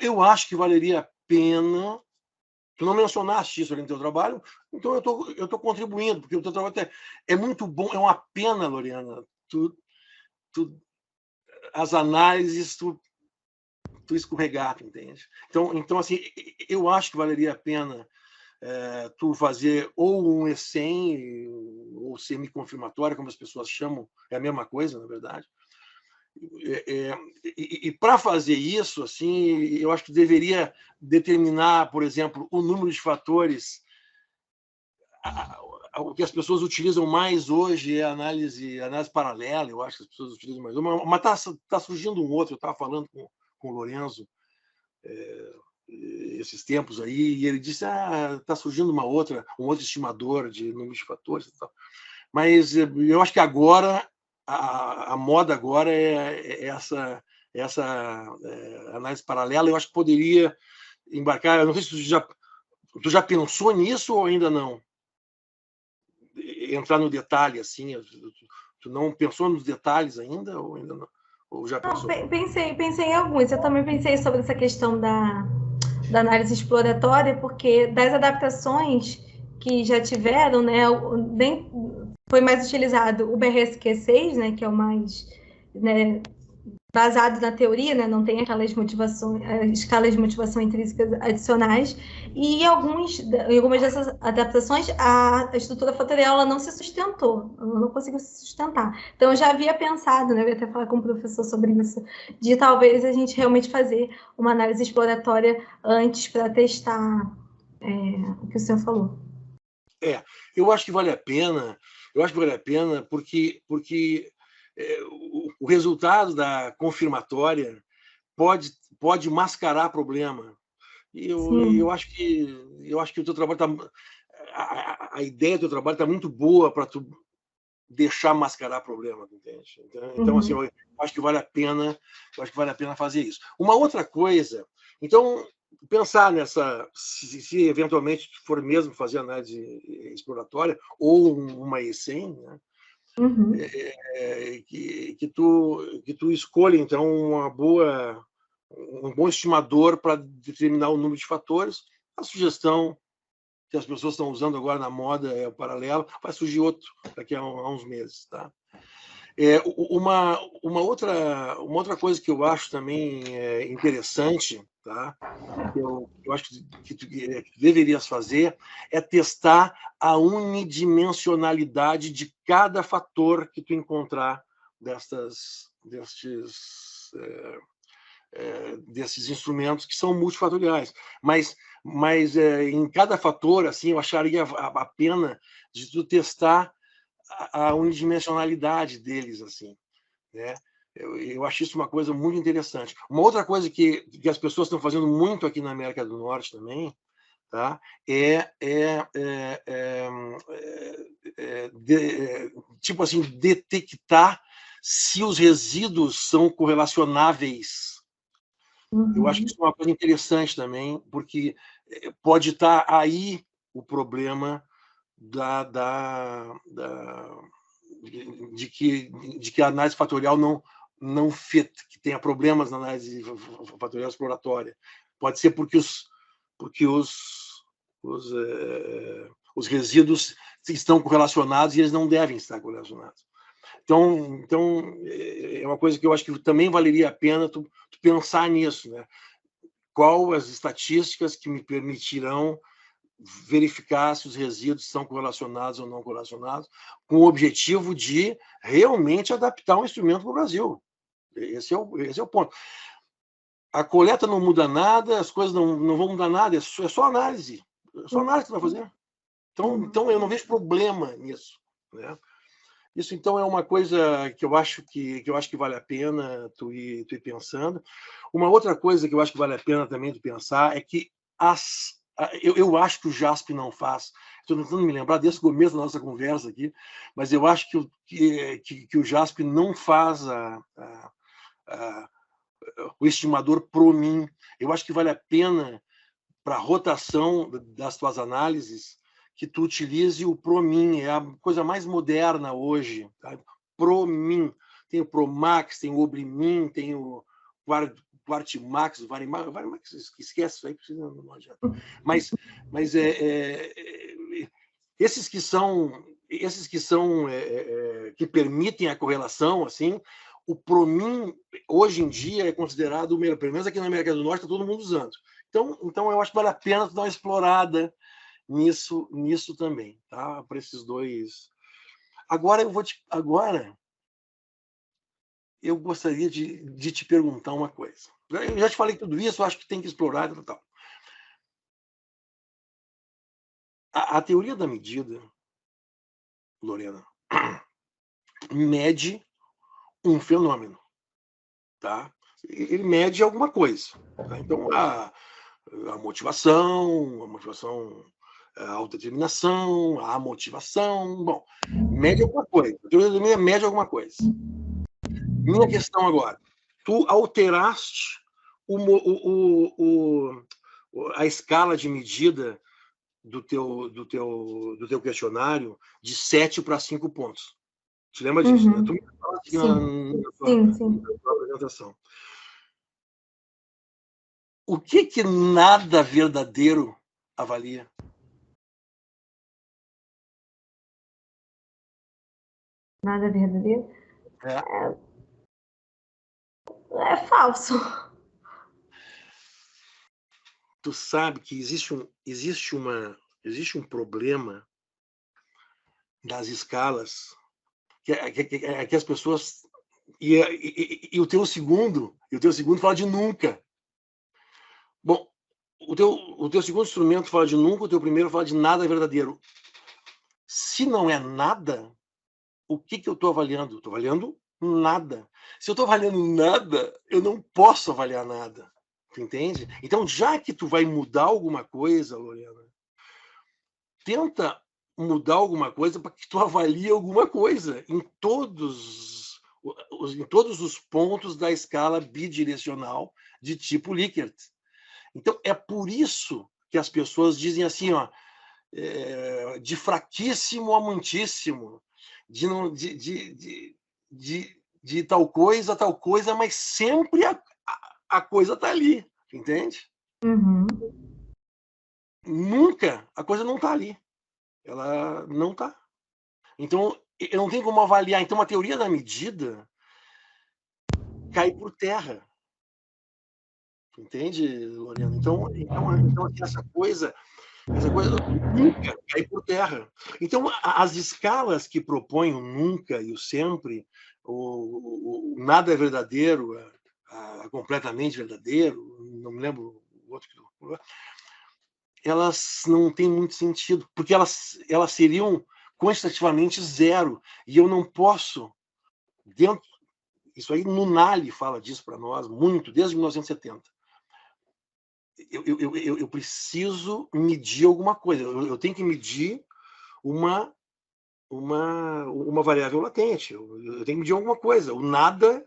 eu acho que valeria a pena. Tu não mencionaste isso ali no teu trabalho, então eu estou contribuindo, porque o teu trabalho é muito bom. É uma pena, Lorena, as análises tu escorregar, entende? Então assim, eu acho que valeria a pena tu fazer ou um ESEM ou semi-confirmatória, como as pessoas chamam, é a mesma coisa, na verdade. E para fazer isso, assim, eu acho que deveria determinar, por exemplo, o número de fatores. O que as pessoas utilizam mais hoje é a análise paralela, eu acho que as pessoas utilizam mais. Mas está surgindo um outro, eu estava falando com o Lorenzo esses tempos aí, e ele disse está surgindo um outro estimador de número de fatores e tal. Mas eu acho que agora a moda agora é essa análise paralela. Eu acho que poderia embarcar. Eu não sei se tu já pensou nisso ou ainda não? Entrar no detalhe assim. Tu não pensou nos detalhes ainda ou ainda não? Ou já pensou? Não, pensei em alguns. Eu também pensei sobre essa questão da análise exploratória, porque das adaptações que já tiveram, né, foi mais utilizado o BRSQ6, né, que é o mais, né, baseado na teoria, né, não tem aquelas escalas de motivação intrínsecas adicionais, e em algumas dessas adaptações a estrutura fatorial ela não se sustentou, ela não conseguiu se sustentar. Então eu já havia pensado, né, eu ia até falar com o professor sobre isso, de talvez a gente realmente fazer uma análise exploratória antes para testar o que o senhor falou. Eu acho que vale a pena. Eu acho que vale a pena porque o resultado da confirmatória pode mascarar problema. E eu acho que o teu trabalho a ideia do teu trabalho está muito boa para tu deixar mascarar problema, entende? Então assim, eu acho que vale a pena fazer isso. Uma outra coisa, então pensar nessa, se eventualmente for mesmo fazer análise exploratória ou uma ESEM, né? Que tu escolha então um bom estimador para determinar o número de fatores. A sugestão que as pessoas estão usando agora na moda é o paralelo, vai surgir outro daqui a uns meses, tá? Uma outra coisa que eu acho também interessante, tá? Eu acho que tu deverias fazer é testar a unidimensionalidade de cada fator que tu encontrar desses instrumentos que são multifatoriais. Mas em cada fator, assim, eu acharia a pena de tu testar a unidimensionalidade deles, assim, né? Eu acho isso uma coisa muito interessante. Uma outra coisa que as pessoas estão fazendo muito aqui na América do Norte também, tá? Tipo assim, detectar se os resíduos são correlacionáveis. Eu acho que isso é uma coisa interessante também, porque pode estar aí o problema de que a análise fatorial não fit, que tenha problemas na análise fatorial exploratória. Pode ser porque os resíduos estão correlacionados e eles não devem estar correlacionados. Então é uma coisa que eu acho que também valeria a pena tu pensar nisso, né? Qual as estatísticas que me permitirão verificar se os resíduos estão correlacionados ou não correlacionados, com o objetivo de realmente adaptar o instrumento para o Brasil. Esse é o ponto. A coleta não muda nada, as coisas não vão mudar nada, é só análise. É só análise que tu vai fazer. Então eu não vejo problema nisso, né? Isso, então, é uma coisa que eu acho que vale a pena tu ir pensando. Uma outra coisa que eu acho que vale a pena também tu pensar é que eu acho que o JASP não faz. Estou tentando me lembrar desde o começo da nossa conversa aqui, mas eu acho que o JASP não faz o estimador PROMIN. Eu acho que vale a pena, para a rotação das tuas análises, que tu utilize o PROMIN. É a coisa mais moderna hoje. Tá? PROMIN. Tem o PROMAX, tem o OBRIMIN, tem o Quartimax, o Varimax, esquece isso aí, não adianta. Mas esses que permitem a correlação, assim, o PROMIN hoje em dia é considerado o melhor, pelo menos aqui na América do Norte está todo mundo usando. Então eu acho que vale a pena dar uma explorada nisso também, tá? Para esses dois. Agora eu gostaria de te perguntar uma coisa. Eu já te falei tudo isso, eu acho que tem que explorar e tal. A teoria da medida, Lorena, mede um fenômeno, tá? Ele mede alguma coisa. Tá? Então, a motivação, a autodeterminação, a motivação, bom, mede alguma coisa. A teoria da medida mede alguma coisa. Minha questão agora, tu alteraste a escala de medida do teu questionário de 7 para 5 pontos. Te lembra disso, né? Tu me falaste na tua apresentação. O que nada verdadeiro avalia? Nada verdadeiro? É falso. Tu sabe que existe um problema das escalas que as pessoas e o teu segundo fala de nunca. Bom, o teu segundo instrumento fala de nunca, o teu primeiro fala de nada verdadeiro. Se não é nada, o que eu estou avaliando? Estou avaliando nada. Se eu estou avaliando nada, eu não posso avaliar nada. Tu entende? Então, já que tu vai mudar alguma coisa, Lorena, tenta mudar alguma coisa para que tu avalie alguma coisa em todos os pontos da escala bidirecional de tipo Likert. Então, é por isso que as pessoas dizem assim, ó, de fraquíssimo a muitíssimo, de tal coisa, mas sempre a coisa está ali, entende? Uhum. Nunca a coisa não está ali. Ela não está. Então, eu não tenho como avaliar. Então, a teoria da medida cai por terra. Entende, Lorena? Então essa coisa nunca cai por terra. Então, as escalas que propõem o nunca e o sempre, o nada é verdadeiro, a completamente verdadeiro, não me lembro o outro, elas não têm muito sentido, porque elas seriam quantitativamente zero, e eu não posso, isso aí Nunali fala disso para nós muito, desde 1970. Eu preciso medir alguma coisa, eu tenho que medir uma variável latente, eu tenho que medir alguma coisa, o nada,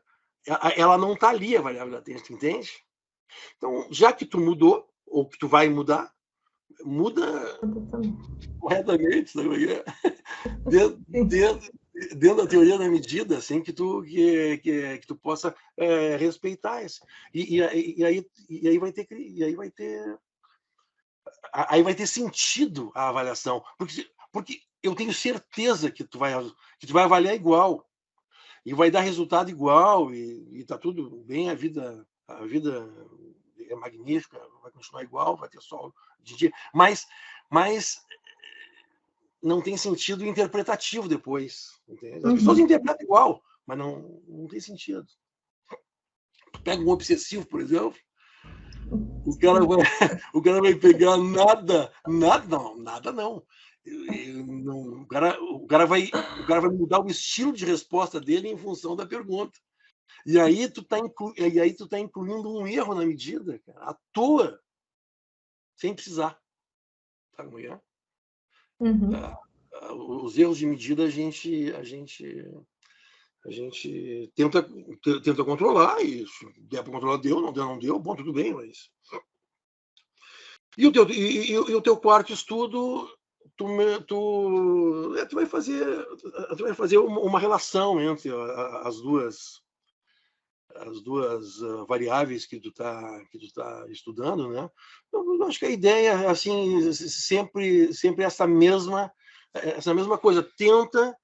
ela não está ali, a variável latente, entende? Então, já que tu mudou, ou que tu vai mudar, muda corretamente, sabe? Dentro da teoria da medida, assim, que tu possa respeitar isso. E aí vai ter sentido a avaliação, porque eu tenho certeza que tu vai avaliar igual e vai dar resultado igual e tá tudo bem, a vida é magnífica, vai continuar igual, vai ter sol de dia, mas não tem sentido interpretativo depois, entende? As pessoas interpretam igual, mas não tem sentido. Pega um obsessivo, por exemplo, o cara vai pegar nada não. O cara vai mudar o estilo de resposta dele em função da pergunta. E aí tu tá incluindo um erro na medida, cara, à toa, sem precisar. Tá como é? Os erros de medida a gente tenta controlar, e se der para controlar, deu, não deu, bom, tudo bem, mas... E o teu quarto estudo, tu vai fazer uma relação entre as duas variáveis que tu tá estudando, né? Eu acho que a ideia, assim, sempre essa mesma coisa. Tenta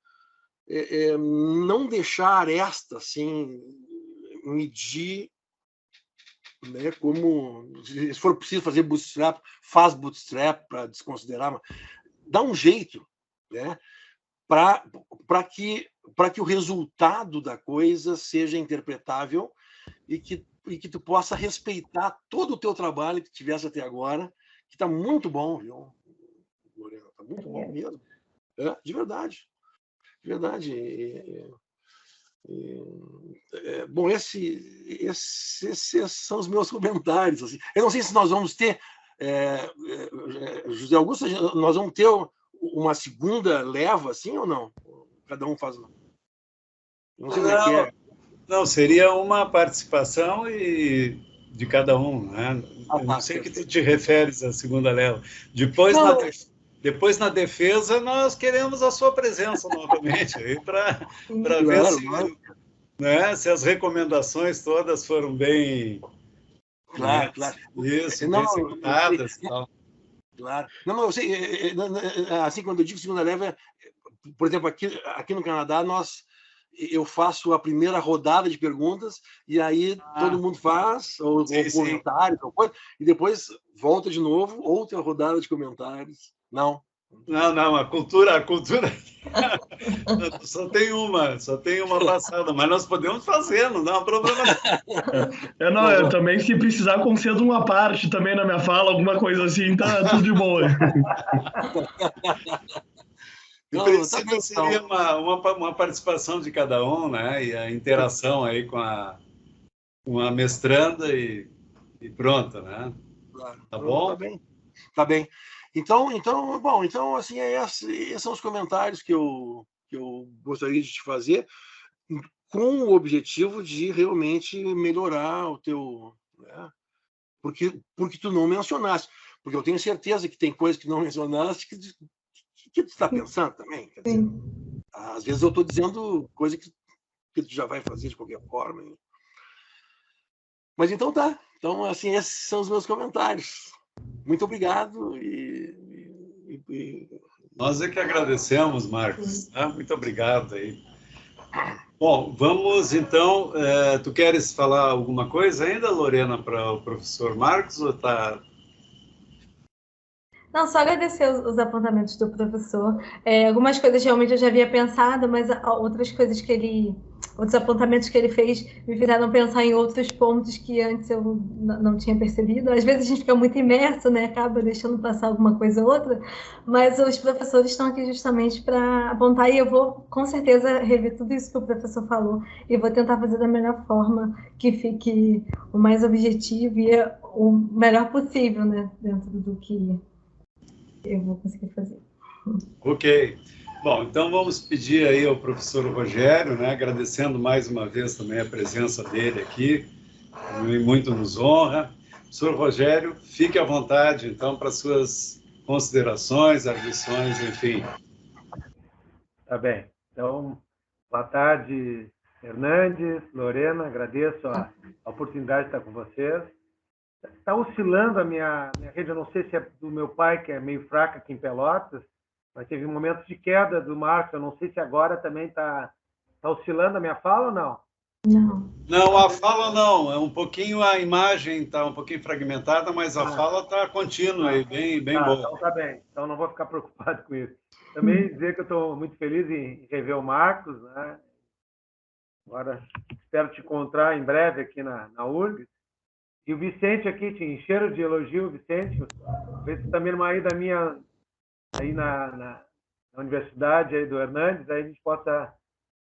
não deixar a aresta, assim, medir, né? Como, se for preciso fazer bootstrap, faz bootstrap para desconsiderar, mas dá um jeito, né? Para que o resultado da coisa seja interpretável e que tu possa respeitar todo o teu trabalho que tivesse até agora, que está muito bom, viu, Lorena? Está muito bom mesmo. De verdade. De verdade. Bom, esses são os meus comentários. Assim. Eu não sei se nós vamos ter, José Augusto, nós vamos ter uma segunda leva, assim, ou não? Cada um faz... Não sei como é que é. Não, seria uma participação de cada um, né? Eu não sei que tu te referes à segunda leva. Depois, na defesa, nós queremos a sua presença novamente, para ver se as recomendações todas foram bem... Claro. Isso, bem executadas e tal. Claro. Não, eu sei, assim, quando eu digo segunda leva, por exemplo, aqui no Canadá, eu faço a primeira rodada de perguntas e aí todo mundo faz, ou comentários, ou coisa, e depois volta de novo, outra rodada de comentários. Não, a cultura só tem uma passada, mas nós podemos fazer, não dá um problema. Eu também, se precisar, concedo uma parte também na minha fala, alguma coisa assim, tá tudo de boa. Em princípio, seria uma participação de cada um, né? E a interação aí com a mestranda e pronto, né? Claro. Tá bom? Tá bem. Então, assim, esses são os comentários que eu gostaria de te fazer, com o objetivo de realmente melhorar o teu... Né? Porque tu não mencionaste. Porque eu tenho certeza que tem coisas que não mencionaste que tu está pensando também. Quer dizer, às vezes eu estou dizendo coisa que tu já vai fazer de qualquer forma. Hein? Mas então tá. Então, assim, esses são os meus comentários. Muito obrigado Nós é que agradecemos, Marcos. Muito obrigado aí. Bom, vamos então. Tu queres falar alguma coisa ainda, Lorena, para o professor Marcos, ou tá? Não, só agradecer os apontamentos do professor. Algumas coisas realmente eu já havia pensado, mas outros apontamentos que ele fez me fizeram pensar em outros pontos que antes eu não tinha percebido. Às vezes a gente fica muito imerso, né? Acaba deixando passar alguma coisa ou outra, mas os professores estão aqui justamente para apontar, e eu vou com certeza rever tudo isso que o professor falou e vou tentar fazer da melhor forma, que fique o mais objetivo e o melhor possível, né? Dentro do que eu vou conseguir fazer. Ok. Bom, então vamos pedir aí ao professor Rogério, né, agradecendo mais uma vez também a presença dele aqui, muito nos honra. Professor Rogério, fique à vontade, então, para suas considerações, arguições, enfim. Tá bem. Então, boa tarde, Hernandes, Lorena, agradeço a oportunidade de estar com vocês. Está oscilando a minha rede, eu não sei se é do meu pai, que é meio fraca aqui em Pelotas, mas teve momentos de queda do Marcos, eu não sei se agora também está oscilando a minha fala ou não? Não, a fala não, é um pouquinho, a imagem está um pouquinho fragmentada, mas a fala está contínua e bem boa. Então tá bem, então não vou ficar preocupado com isso. Também dizer que eu estou muito feliz em rever o Marcos, né? Agora espero te encontrar em breve aqui na URGS. E o Vicente aqui, te encheram de elogio, Vicente. Você também numa ida minha aí na universidade aí do Hernandes, aí a gente possa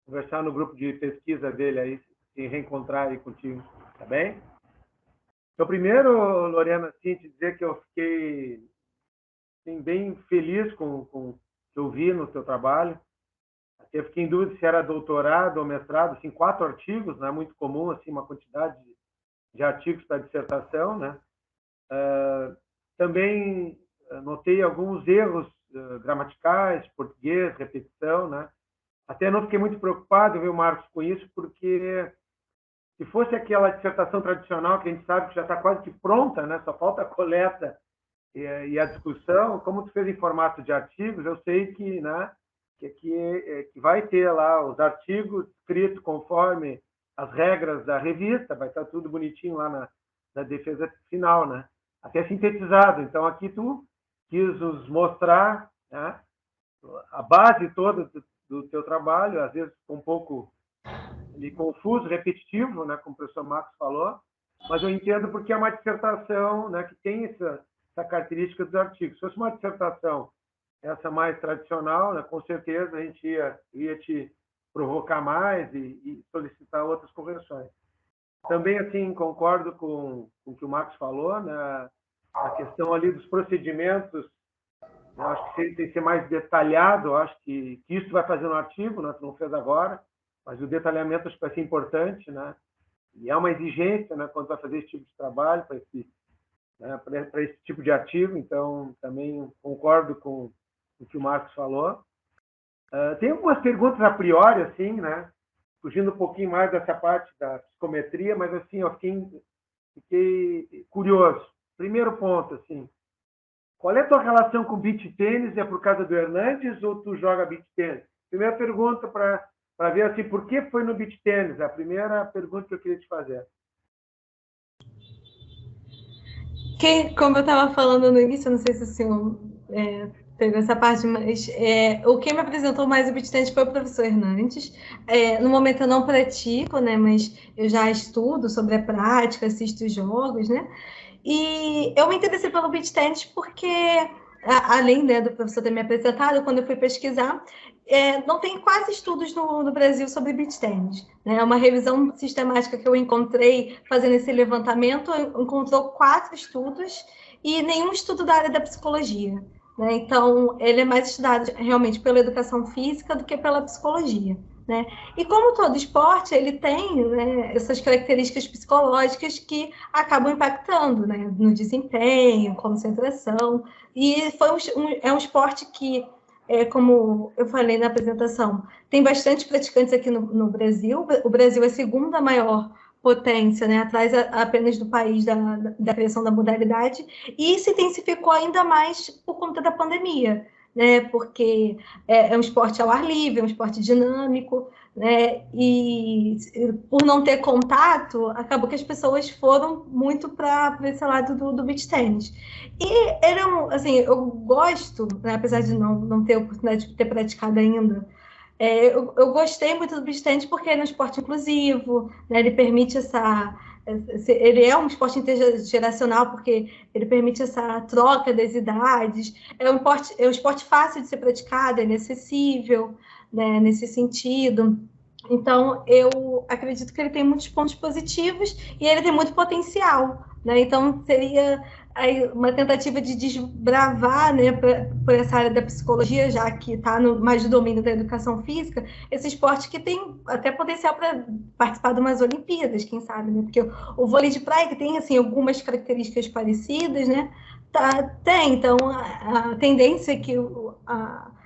conversar no grupo de pesquisa dele aí, se reencontrar aí contigo, tá bem? Então, primeiro, Lorena, assim, te dizer que eu fiquei assim, bem feliz com o que eu vi no teu trabalho. Eu fiquei em dúvida se era doutorado ou mestrado, assim, 4 artigos, não é muito comum, assim, uma quantidade de artigos para dissertação, né? Também notei alguns erros gramaticais, português, repetição, né? Até não fiquei muito preocupado, viu, Marcos, com isso, porque se fosse aquela dissertação tradicional que a gente sabe que já está quase que pronta, né? Só falta a coleta e a discussão, como tu fez em formato de artigos, eu sei que, né, que vai ter lá os artigos escritos conforme as regras da revista, vai estar tudo bonitinho lá na defesa final, né? Até sintetizado. Então, aqui tu quis nos mostrar, né, a base toda do teu trabalho, às vezes um pouco confuso, repetitivo, né, como o professor Marcos falou, mas eu entendo porque é uma dissertação, né, que tem essa característica dos artigos. Se fosse uma dissertação essa mais tradicional, né, com certeza a gente ia te provocar mais e solicitar outras correções. Também, assim, concordo com o que o Marcos falou, né, a questão ali dos procedimentos. Eu acho que tem que ser mais detalhado, eu acho que isso vai fazer no artigo, né, tu não fez agora, mas o detalhamento acho que vai ser importante, né, e é uma exigência, né, quando vai fazer esse tipo de trabalho, para esse tipo de artigo, então também concordo com o que o Marcos falou. Tem algumas perguntas a priori, assim, né, fugindo um pouquinho mais dessa parte da psicometria, mas assim, eu fiquei curioso. Primeiro ponto, assim, qual é a tua relação com beach tênis? É por causa do Hernandes ou tu joga beach tênis? Primeira pergunta para ver assim, por que foi no beach tênis? É a primeira pergunta que eu queria te fazer. Como eu estava falando no início, eu não sei se o senhor pegou essa parte, mas o que me apresentou mais o beach tennis foi o professor Hernandes. No momento eu não pratico, né, mas eu já estudo sobre a prática, assisto os jogos, né? E eu me interessei pelo beach tennis porque, além, né, do professor ter me apresentado, quando eu fui pesquisar, não tem quase estudos no Brasil sobre beach tennis. Né? Uma revisão sistemática que eu encontrei fazendo esse levantamento encontrou 4 estudos e nenhum estudo da área da psicologia. Né? Então, ele é mais estudado realmente pela educação física do que pela psicologia. Né? E como todo esporte, ele tem, né, essas características psicológicas que acabam impactando, né, no desempenho, concentração. E é um esporte que, como eu falei na apresentação, tem bastante praticantes aqui no Brasil. O Brasil é a segunda maior potência, né, atrás apenas do país da criação da modalidade, e se intensificou ainda mais por conta da pandemia. Né, porque é um esporte ao ar livre, é um esporte dinâmico, né, e por não ter contato, acabou que as pessoas foram muito para esse lado do beach tennis. E assim, eu gosto, né, apesar de não ter a oportunidade de ter praticado ainda, eu gostei muito do beach tennis porque ele é um esporte inclusivo, né, ele permite ele é um esporte intergeracional porque ele permite essa troca das idades, é um esporte fácil de ser praticado, ele é acessível, né, nesse sentido. Então, eu acredito que ele tem muitos pontos positivos e ele tem muito potencial, né? Então, seria aí uma tentativa de desbravar, né, por essa área da psicologia, já que está mais no domínio da educação física, esse esporte que tem até potencial para participar de umas Olimpíadas, quem sabe, né? Porque o vôlei de praia, que tem, assim, algumas características parecidas, né? Tem, então, a tendência é que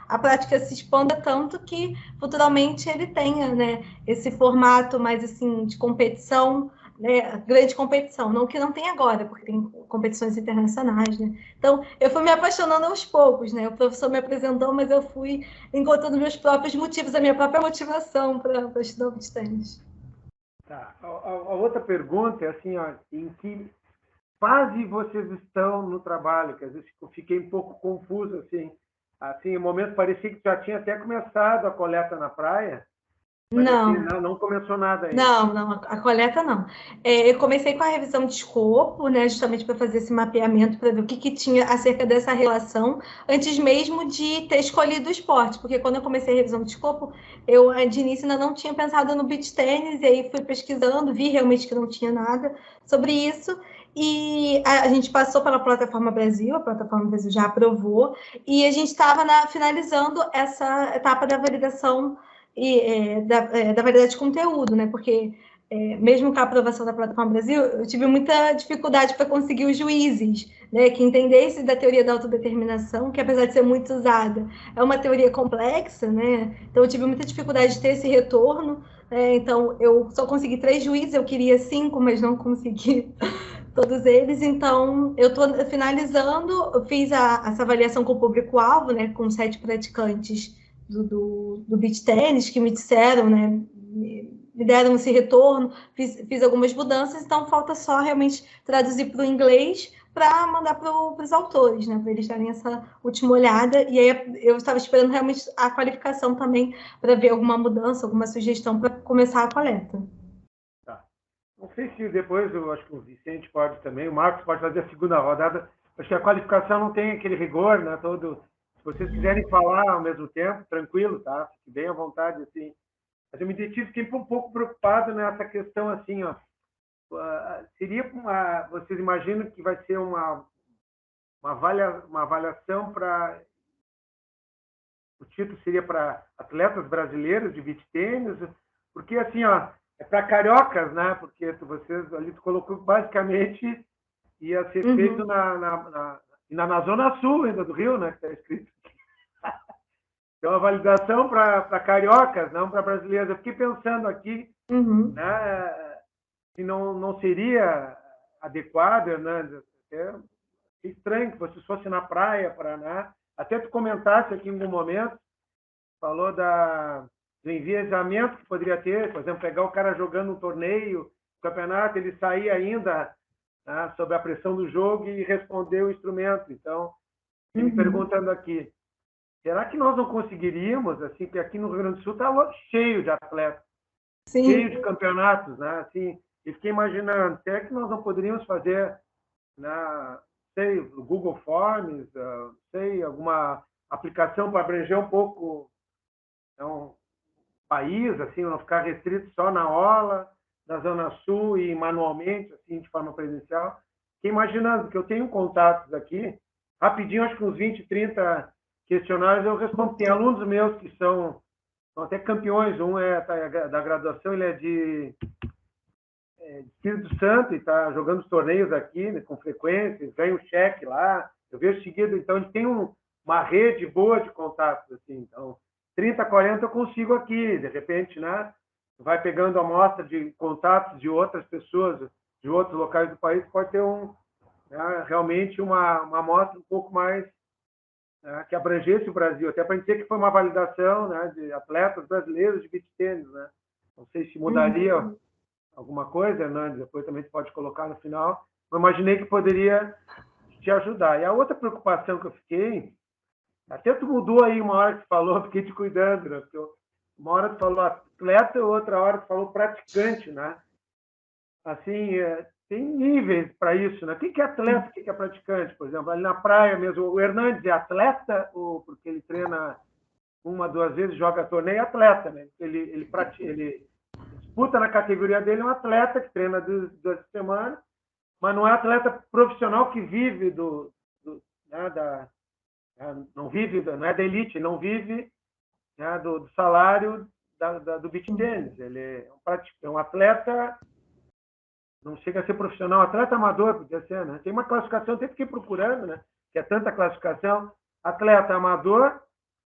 a prática se expanda tanto que futuramente ele tenha, né, esse formato mais assim de competição, né, grande competição, não que não tem agora, porque tem competições internacionais, né? Então, eu fui me apaixonando aos poucos, né? O professor me apresentou, mas eu fui encontrando meus próprios motivos, a minha própria motivação para estudar o beach tennis. Tá. A outra pergunta é assim, ó, em que fase vocês estão no trabalho? Que às vezes eu fiquei um pouco confuso, assim. Assim, no momento parecia que já tinha até começado a coleta na praia, mas assim, Não. não começou nada ainda. Não, a coleta não. Eu comecei com a revisão de escopo, né, justamente para fazer esse mapeamento, para ver o que tinha acerca dessa relação, antes mesmo de ter escolhido o esporte, porque quando eu comecei a revisão de escopo, eu de início ainda não tinha pensado no beach tennis, e aí fui pesquisando, vi realmente que não tinha nada sobre isso, e a gente passou pela Plataforma Brasil, a Plataforma Brasil já aprovou, e a gente estava finalizando essa etapa da validação da variedade de conteúdo, né? Porque mesmo com a aprovação da Plataforma Brasil, eu tive muita dificuldade para conseguir os juízes, né, que entendessem da teoria da autodeterminação, que apesar de ser muito usada, é uma teoria complexa, né? Então eu tive muita dificuldade de ter esse retorno. Então eu só consegui 3 juízes, eu queria 5, mas não consegui todos eles. Então eu estou finalizando, eu fiz essa avaliação com o público-alvo, né, com 7 praticantes do beach tennis, que me disseram, né, me deram esse retorno, fiz algumas mudanças, então falta só realmente traduzir para o inglês para mandar para os autores, né, para eles darem essa última olhada, e aí eu estava esperando realmente a qualificação também para ver alguma mudança, alguma sugestão para começar a coleta. Tá. Não sei se depois, eu acho que o Vicente pode também, o Marcos pode fazer a segunda rodada, acho que a qualificação não tem aquele rigor, né, todo. Se vocês quiserem falar ao mesmo tempo, tranquilo, tá? Fique bem à vontade, assim. Mas eu me fiquei um pouco preocupado nessa questão, assim, ó. Seria vocês imaginam que vai ser uma avaliação para... O título seria para atletas brasileiros de beach tênis, porque, assim, ó, é para cariocas, né? Porque vocês ali colocou basicamente ia ser feito na Zona Sul ainda do Rio, né? Que está escrito. Então, a validação para cariocas, não para brasileiros. Eu fiquei pensando aqui, né, se não seria adequado, Hernandes, é estranho que você fosse na praia, Paraná. Até tu comentasse aqui em algum momento, falou do enviesamento que poderia ter, por exemplo, pegar o cara jogando um torneio, campeonato, ele sair ainda, né, sob a pressão do jogo e responder o instrumento. Então, me perguntando aqui, será que nós não conseguiríamos, assim, que aqui no Rio Grande do Sul está cheio de atletas, Sim. cheio de campeonatos, né? Assim, e fiquei imaginando, será que nós não poderíamos fazer, sei, o Google Forms, sei, alguma aplicação para abranger um pouco o país, assim, não ficar restrito só na orla, na Zona Sul e manualmente, assim, de forma presencial. Fiquei imaginando, que eu tenho contatos aqui, rapidinho, acho que uns 20, 30 questionários eu respondo. Tem alunos meus que são até campeões, um da graduação, ele é de Espírito Santo e está jogando os torneios aqui, né, com frequência, ganha um cheque lá, eu vejo seguido, então ele tem uma rede boa de contatos, assim, então 30, 40 eu consigo aqui, de repente, né, vai pegando amostra de contatos de outras pessoas, de outros locais do país, pode ter realmente uma amostra um pouco mais que abrangesse o Brasil, até para dizer que foi uma validação, né, de atletas brasileiros de beach tênis, né? Não sei se mudaria alguma coisa, Hernandes, depois também você pode colocar no final. Eu imaginei que poderia te ajudar. E a outra preocupação que eu fiquei, até tu mudou aí uma hora que tu falou, fiquei te cuidando, né? Porque uma hora tu falou atleta, outra hora tu falou praticante, né? Assim, tem níveis para isso, né? O que é atleta, o que é praticante? Por exemplo, ali na praia mesmo, o Hernandes é atleta ou porque ele treina uma, 2 vezes, joga torneio, atleta, né? Ele disputa na categoria dele, é um atleta que treina 2 semanas, mas não é atleta profissional que vive né, não vive, não é da elite, não vive, né, do salário do beach tennis. Ele é um atleta, não chega a ser profissional, atleta amador, podia ser, né? Tem uma classificação, tem que ir procurando, né? Que é tanta classificação, atleta amador,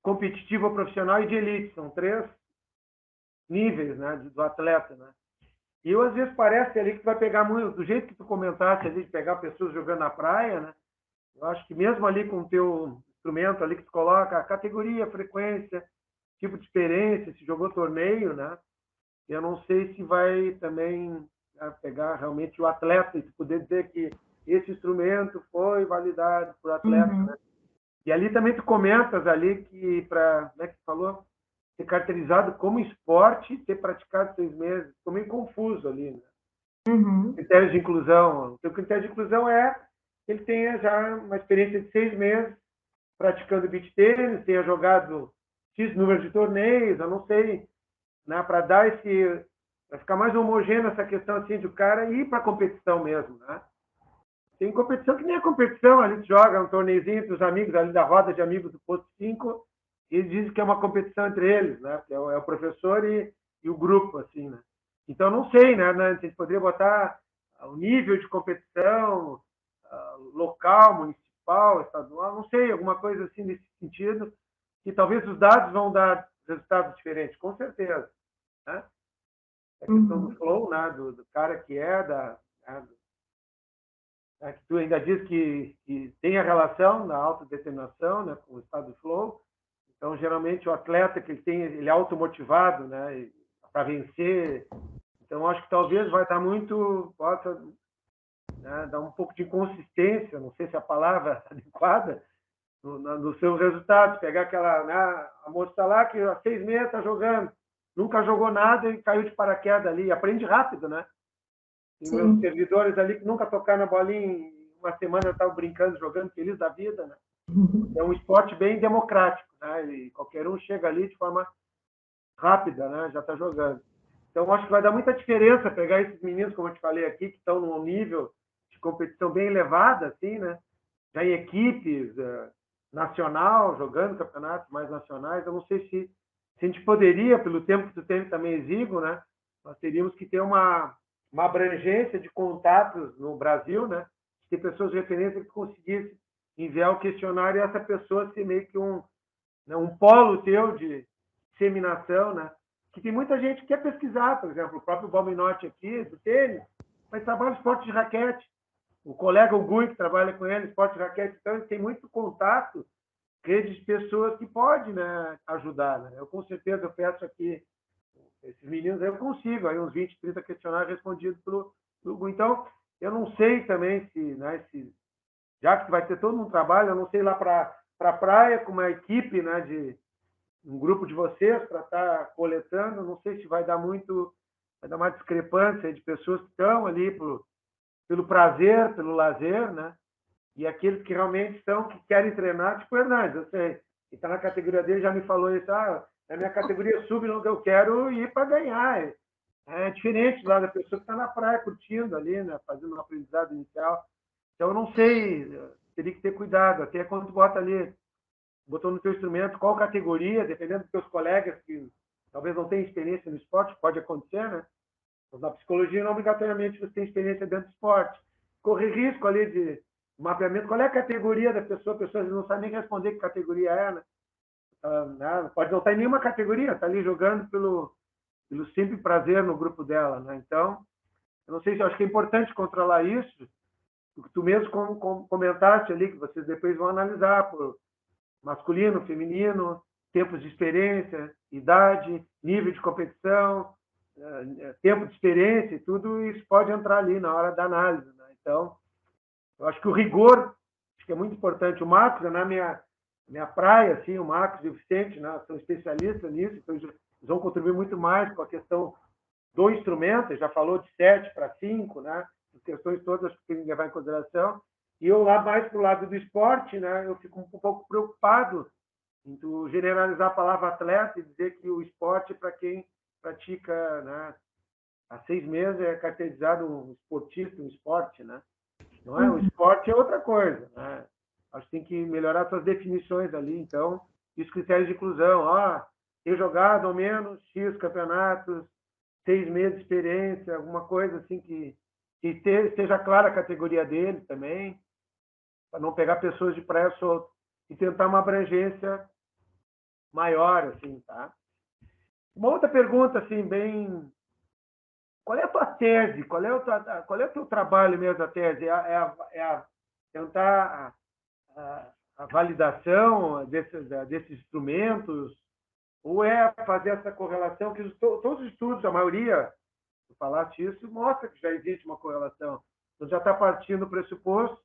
competitivo profissional e de elite, são 3 níveis, né, do atleta, né? E eu, às vezes, parece ali que tu vai pegar muito, do jeito que tu comentaste ali, de pegar pessoas jogando na praia, né? Eu acho que mesmo ali com o teu instrumento ali que tu coloca, a categoria, frequência, tipo de experiência, se jogou torneio, né? Eu não sei se vai também pegar realmente o atleta e poder dizer que esse instrumento foi validado por atleta, né? E ali também tu comentas ali que para, né, que tu falou, ser caracterizado como esporte e ter praticado 6 meses. Ficou meio confuso ali, né? Critérios de inclusão. O teu critério de inclusão é que ele tenha já uma experiência de 6 meses praticando beach tênis, tenha jogado X número de torneios, eu não sei, né, para dar para ficar mais homogêneo essa questão assim de o cara ir para a competição mesmo, né? Tem competição que nem é competição, a gente joga um torneizinho entre os amigos ali da roda de amigos do posto 5 e dizem que é uma competição entre eles, né? Que é o professor e o grupo, assim, né? Então, não sei, né? A gente poderia botar o nível de competição local, municipal, estadual, não sei, alguma coisa assim nesse sentido, que talvez os dados vão dar resultados diferentes, com certeza, né? A questão do flow, né? Do cara que que tu ainda diz que tem a relação da autodeterminação, né, com o estado de flow. Então, geralmente, o atleta que ele é automotivado, né, para vencer. Então, acho que talvez vai dar possa, né, dar um pouco de inconsistência, não sei se é a palavra adequada, no seu resultado. Pegar aquela, né, a moça está lá que há 6 meses está jogando, nunca jogou nada e caiu de paraquedas ali. Aprende rápido, né? Tem meus servidores ali que nunca tocaram na bolinha, em uma semana estavam brincando, jogando, feliz da vida, né? É um esporte bem democrático, né? E qualquer um chega ali de forma rápida, né? Já está jogando. Então, acho que vai dar muita diferença pegar esses meninos, como eu te falei aqui, que estão num nível de competição bem elevado, assim, né? Já em equipes nacional, jogando campeonatos mais nacionais. Eu não sei se a gente poderia, pelo tempo que tu tem também exíguo, né? Nós teríamos que ter uma abrangência de contatos no Brasil, né? Ter pessoas de referência que conseguissem enviar o questionário e essa pessoa ser meio que um polo teu de disseminação, né? Que tem muita gente que quer pesquisar, por exemplo, o próprio Balminotti aqui, do tênis, mas trabalha esporte de raquete. O colega, o Gui, que trabalha com ele, esporte de raquete, então ele tem muito contato, rede de pessoas que pode, né, ajudar, né? Eu, com certeza, eu peço aqui esses meninos, eu consigo, aí uns 20, 30 questionários respondidos pelo Gui. Então, eu não sei também já que vai ter todo um trabalho, eu não sei lá para a praia, com uma equipe, né, de um grupo de vocês para estar coletando, não sei se vai dar uma discrepância de pessoas que estão ali pelo prazer, pelo lazer, né? E aqueles que realmente que querem treinar, tipo o Hernandes, eu sei, que está na categoria dele, já me falou isso, na minha categoria sub, eu quero ir para ganhar. É diferente lá da pessoa que está na praia curtindo ali, né? Fazendo um aprendizado inicial. Então, eu não sei, teria que ter cuidado, até quando tu botou no teu instrumento, qual categoria, dependendo dos teus colegas que talvez não tenham experiência no esporte, pode acontecer, né? Mas na psicologia, não obrigatoriamente você tem experiência dentro do esporte. Correr risco ali de mapeamento, qual é a categoria da pessoa, a pessoa não sabe nem responder que categoria é, né? Pode não estar em nenhuma categoria, está ali jogando pelo simples prazer no grupo dela, né? Então, eu não sei se eu acho que é importante controlar isso, porque tu mesmo comentaste ali que vocês depois vão analisar por masculino, feminino, tempos de experiência, idade, nível de competição, tempo de experiência, e tudo isso pode entrar ali na hora da análise, né? Então, eu acho que o rigor, acho que é muito importante. O Marcos, na minha praia, assim, o Marcos e o Vicente, né, são especialistas nisso, então eles vão contribuir muito mais com a questão do instrumento, ele já falou de 7 para 5, né, as questões todas que tem que levar em consideração. E eu lá mais para o lado do esporte, né, eu fico um pouco preocupado em tu generalizar a palavra atleta e dizer que o esporte para quem pratica, né, há 6 meses é caracterizado um esportista, um esporte, né? Não é? O esporte é outra coisa, né? Acho que tem que melhorar suas definições ali, então, e os critérios de inclusão, ter jogado ao menos X campeonatos, 6 meses de experiência, alguma coisa assim que esteja clara a categoria dele também, para não pegar pessoas de praia solta e tentar uma abrangência maior, assim, tá? Uma outra pergunta, assim, bem... Qual é a tua tese? Qual é o teu trabalho mesmo da tese? Tentar a validação desses instrumentos? Ou é fazer essa correlação que todos os estudos, a maioria, se falasse isso, mostra que já existe uma correlação. Então, já está partindo do pressuposto,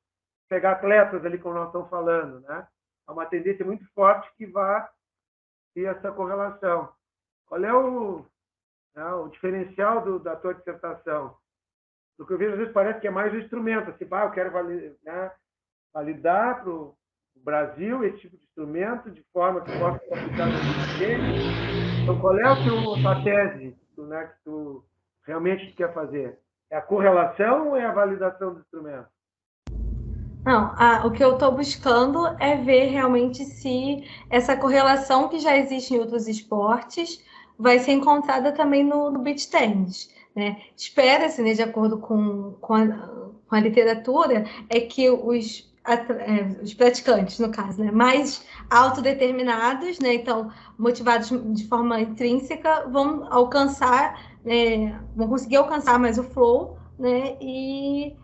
pegar atletas ali, como nós estamos falando, né? Há uma tendência muito forte que vai ter essa correlação. Qual é o diferencial da tua dissertação? Do que eu vejo, às vezes, parece que é mais um instrumento. Assim, eu quero validar para o Brasil esse tipo de instrumento de forma que possa ser aplicado no Brasil. Então, qual é a tua tese, né, que tu realmente quer fazer? É a correlação ou é a validação do instrumento? Não, o que eu estou buscando é ver realmente se essa correlação que já existe em outros esportes vai ser encontrada também no beach tennis, né? Espera-se, né, de acordo com a literatura, é que os praticantes, no caso, né, mais autodeterminados, né, então motivados de forma intrínseca, vão conseguir alcançar mais o flow, né, e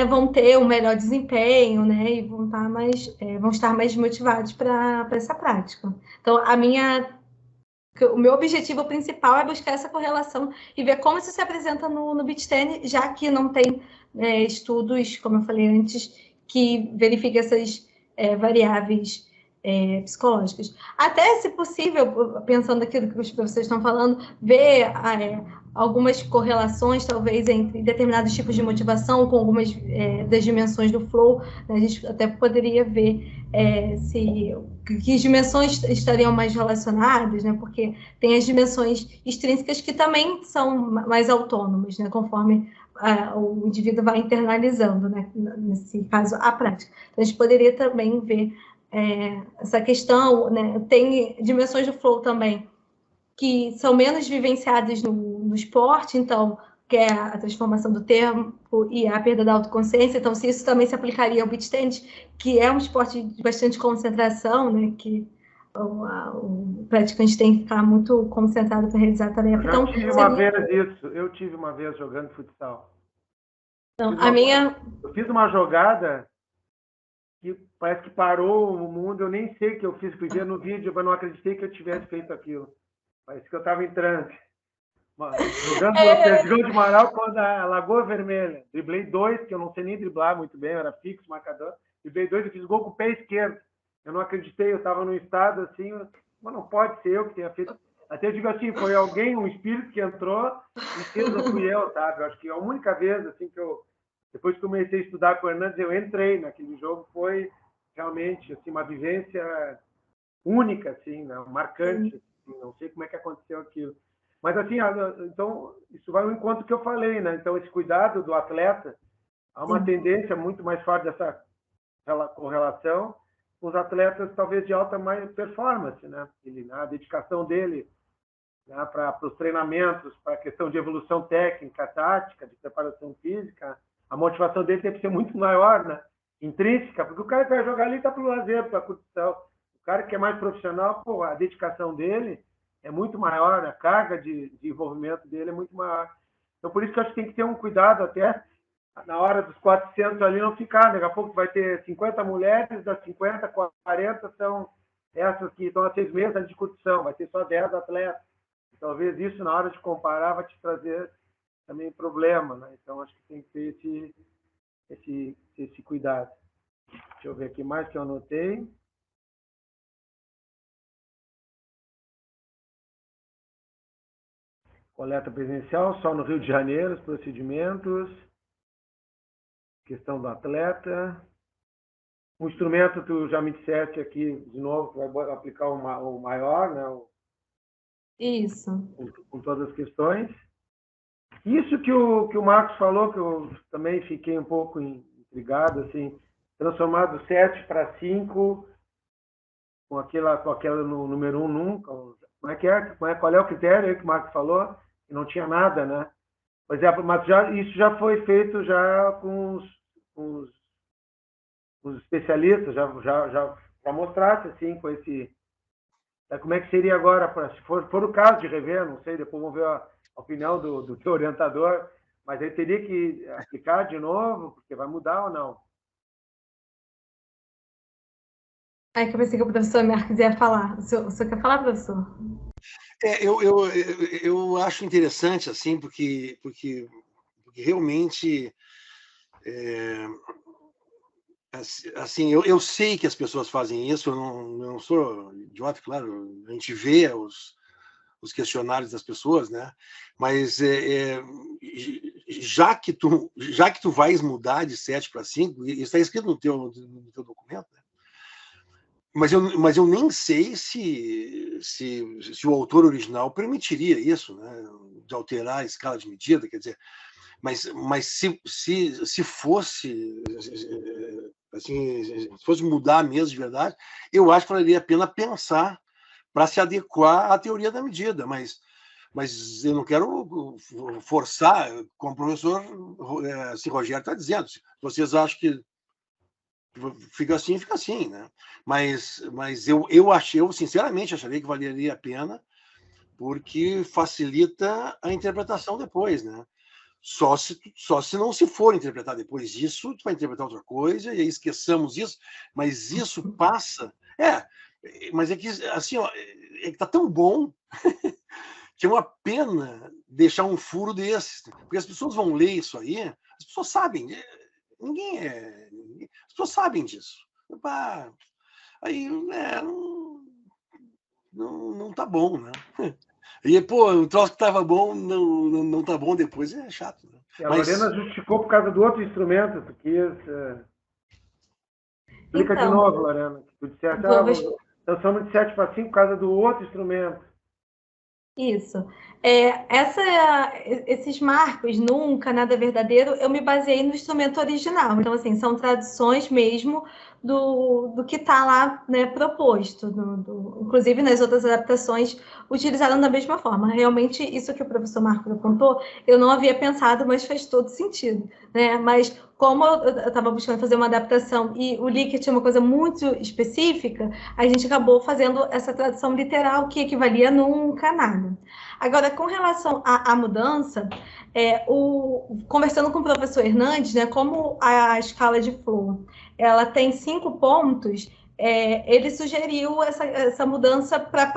vão ter um melhor desempenho, né, e vão estar mais motivados para essa prática. Então, o meu objetivo principal é buscar essa correlação e ver como isso se apresenta no beach tennis, já que não tem estudos, como eu falei antes, que verifiquem essas variáveis psicológicas. Até, se possível, pensando aquilo que os professores estão falando, ver algumas correlações, talvez, entre determinados tipos de motivação com algumas das dimensões do flow. Né? A gente até poderia ver que dimensões estariam mais relacionadas, né? Porque tem as dimensões extrínsecas que também são mais autônomas, né? Conforme o indivíduo vai internalizando, né? Nesse caso, a prática. Então, a gente poderia também ver essa questão, né? Tem dimensões do flow também que são menos vivenciadas no esporte, então, que é a transformação do tempo e a perda da autoconsciência. Então, se isso também se aplicaria ao beach tennis, que é um esporte de bastante concentração, né, que o praticante tem que ficar muito concentrado para realizar a tarefa. Eu tive uma vez jogando futsal. Então, eu fiz uma jogada que parece que parou o mundo. Eu nem sei o que eu fiz, fui ver no vídeo, mas não acreditei que eu tivesse feito aquilo. Parece que eu estava em transe. Jogando o Perdigão de Marau contra a Lagoa Vermelha. Driblei 2, que eu não sei nem driblar muito bem, eu era fixo, marcador. Driblei 2 e fiz gol com o pé esquerdo. Eu não acreditei, eu estava num estado assim, mas não pode ser eu que tenha feito. Até eu digo assim, foi alguém, um espírito que entrou e fez, não fui eu, sabe? Eu acho que a única vez assim que depois que comecei a estudar com o Hernandes, eu entrei naquele jogo, foi realmente assim, uma vivência única, assim, né? Marcante. Assim, não sei como é que aconteceu aquilo. Mas, assim, então, isso vai ao encontro que eu falei, né? Então, esse cuidado do atleta, há uma tendência muito mais forte dessa correlação com os atletas, talvez, de alta performance, né? A dedicação dele, né, para os treinamentos, para a questão de evolução técnica, tática, de preparação física, a motivação dele tem que ser muito maior, né? Intrínseca, porque o cara que vai jogar ali está para o lazer, para a curtição. O cara que é mais profissional, pô, a dedicação dele é muito maior, a carga de envolvimento dele é muito maior. Então, por isso que eu acho que tem que ter um cuidado até na hora dos 400 ali não ficar. Daqui a pouco vai ter 50 mulheres, das 50, 40 são essas que estão há 6 meses de curtição, vai ter só 10 atletas. Talvez isso, na hora de comparar, vai te trazer também problema, né? Então, acho que tem que ter esse cuidado. Deixa eu ver aqui mais que eu anotei. Coleta presencial, só no Rio de Janeiro, os procedimentos. Questão do atleta. O instrumento, tu já me disseste aqui, de novo, que vai aplicar o maior, né? Isso. Com todas as questões. Isso que o Marcos falou, que eu também fiquei um pouco intrigado, assim, transformar do 7 para 5, com aquela no número 1 nunca. Como é que é? Qual é o critério aí que o Marcos falou? Que não tinha nada, né? Mas isso já foi feito já com os especialistas, já mostrasse, assim, com esse... Como é que seria agora, se for o caso de rever, não sei, depois vamos ver a opinião do teu orientador, mas ele teria que aplicar de novo, porque vai mudar ou não? Que eu pensei que o professor Marcos ia falar. O senhor quer falar, professor? Eu acho interessante, assim, porque realmente... assim, eu sei que as pessoas fazem isso, eu não sou idiota, claro, a gente vê os questionários das pessoas, né? Mas já que tu vais mudar de 7 para 5, isso está escrito no teu documento, né? Mas eu nem sei se o autor original permitiria isso, né? De alterar a escala de medida, quer dizer, mas se fosse assim, se fosse mudar mesmo de verdade, eu acho que valeria a pena pensar para se adequar à teoria da medida, mas eu não quero forçar, como o professor Rogério está dizendo. Se vocês acham que fica assim, né? Mas eu sinceramente acharia que valeria a pena, porque facilita a interpretação depois, né? Só se não se for interpretar depois disso, tu vai interpretar outra coisa, e aí esqueçamos isso, mas isso passa. Mas é que, assim, ó, é que tá tão bom que é uma pena deixar um furo desses, porque as pessoas vão ler isso aí, as pessoas sabem, as pessoas sabem disso. Aí, não tá bom, né? E, pô, o troço que tava bom não tá bom depois, é chato, né? E a Lorena justificou por causa do outro instrumento, tu quis... Explica então, de novo, Lorena. Tu disseste, transforma de 7 para 5 por causa do outro instrumento. Isso. Esses marcos, nunca, nada verdadeiro, eu me baseei no instrumento original. Então, assim, são traduções mesmo do que está lá, né, proposto. Inclusive, nas outras adaptações, utilizaram da mesma forma. Realmente, isso que o professor Marcos apontou, eu não havia pensado, mas faz todo sentido, né? Mas como eu estava buscando fazer uma adaptação e o Likert é uma coisa muito específica, a gente acabou fazendo essa tradução literal, que equivalia nunca a nada. Agora, com relação à mudança, conversando com o professor Hernandes, né, como a escala de Flow ela tem 5 pontos, ele sugeriu essa mudança para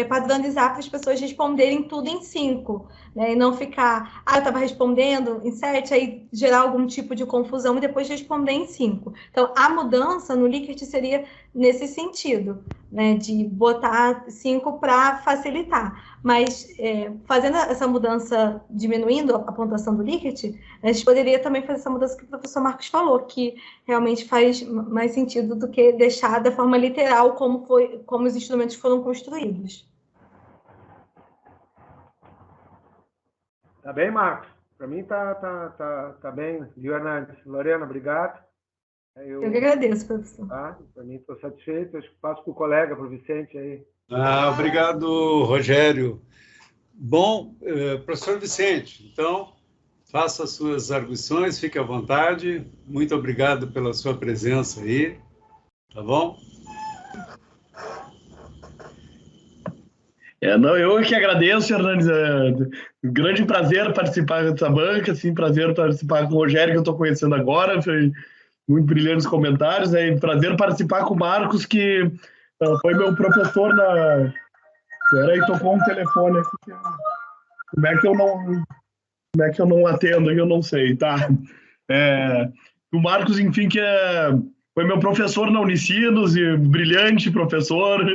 padronizar, para as pessoas responderem tudo em 5, né, e não ficar, eu estava respondendo em 7, aí gerar algum tipo de confusão e depois responder em 5. Então, a mudança no Likert seria nesse sentido, né, de botar 5 para facilitar. Mas, fazendo essa mudança, diminuindo a pontuação do Likert, a gente poderia também fazer essa mudança que o professor Marcos falou, que realmente faz mais sentido do que deixar da forma literal como os instrumentos foram construídos. Tá bem, Marcos? Para mim tá bem. Viu, Hernandes? Lorena, obrigado. Eu que agradeço, professor. Tá? Para mim, estou satisfeito. Acho que passo para o colega, para o Vicente aí. Obrigado, Rogério. Bom, professor Vicente, então, faça as suas arguições, fique à vontade. Muito obrigado pela sua presença aí, tá bom? Eu que agradeço, Hernandes. Grande prazer participar dessa banca, assim, prazer participar com o Rogério, que eu estou conhecendo agora. Foi muito brilhante os comentários. Prazer participar com o Marcos, que foi meu professor na... Peraí, tocou um telefone aqui. Como é que eu não atendo? Eu não sei, tá? O Marcos, enfim, que foi meu professor na Unicinos, e brilhante professor.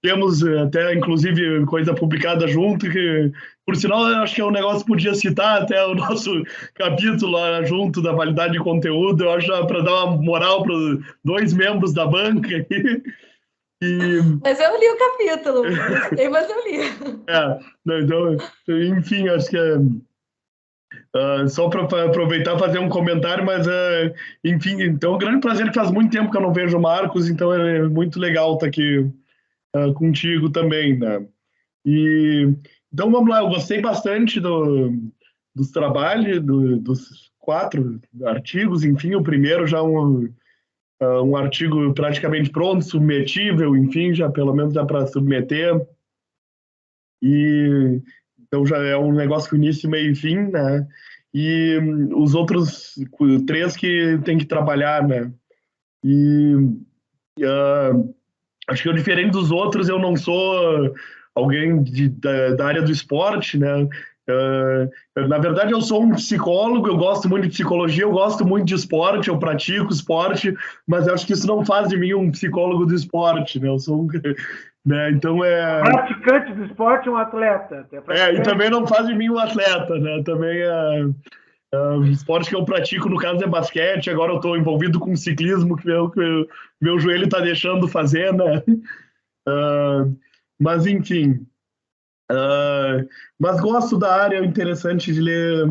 Temos até, inclusive, coisa publicada junto, que, por sinal, eu acho que é um negócio que podia citar até o nosso capítulo lá junto da validade de conteúdo, eu acho, para dar uma moral para os 2 membros da banca. Mas eu li o capítulo, mas eu li. Então, enfim, acho que só para aproveitar e fazer um comentário, mas enfim, então é um grande prazer, que faz muito tempo que eu não vejo o Marcos, então é muito legal estar aqui contigo também, né? Então vamos lá, eu gostei bastante dos trabalhos, dos 4 artigos, enfim, o primeiro já um artigo praticamente pronto, submetível, enfim, já pelo menos dá para submeter. Então já é um negócio com início, meio e fim, né? E os outros 3 que tem que trabalhar, né? Acho que eu, diferente dos outros, eu não sou alguém da área do esporte, né? Na verdade, eu sou um psicólogo, eu gosto muito de psicologia, eu gosto muito de esporte, eu pratico esporte, mas eu acho que isso não faz de mim um psicólogo do esporte, né? Eu sou né? Então praticante do esporte, um atleta. E também não faz de mim um atleta, né? Também o esporte que eu pratico, no caso, é basquete. Agora eu estou envolvido com ciclismo, que meu joelho está deixando fazer, né? Mas, enfim. Mas gosto da área, é interessante de ler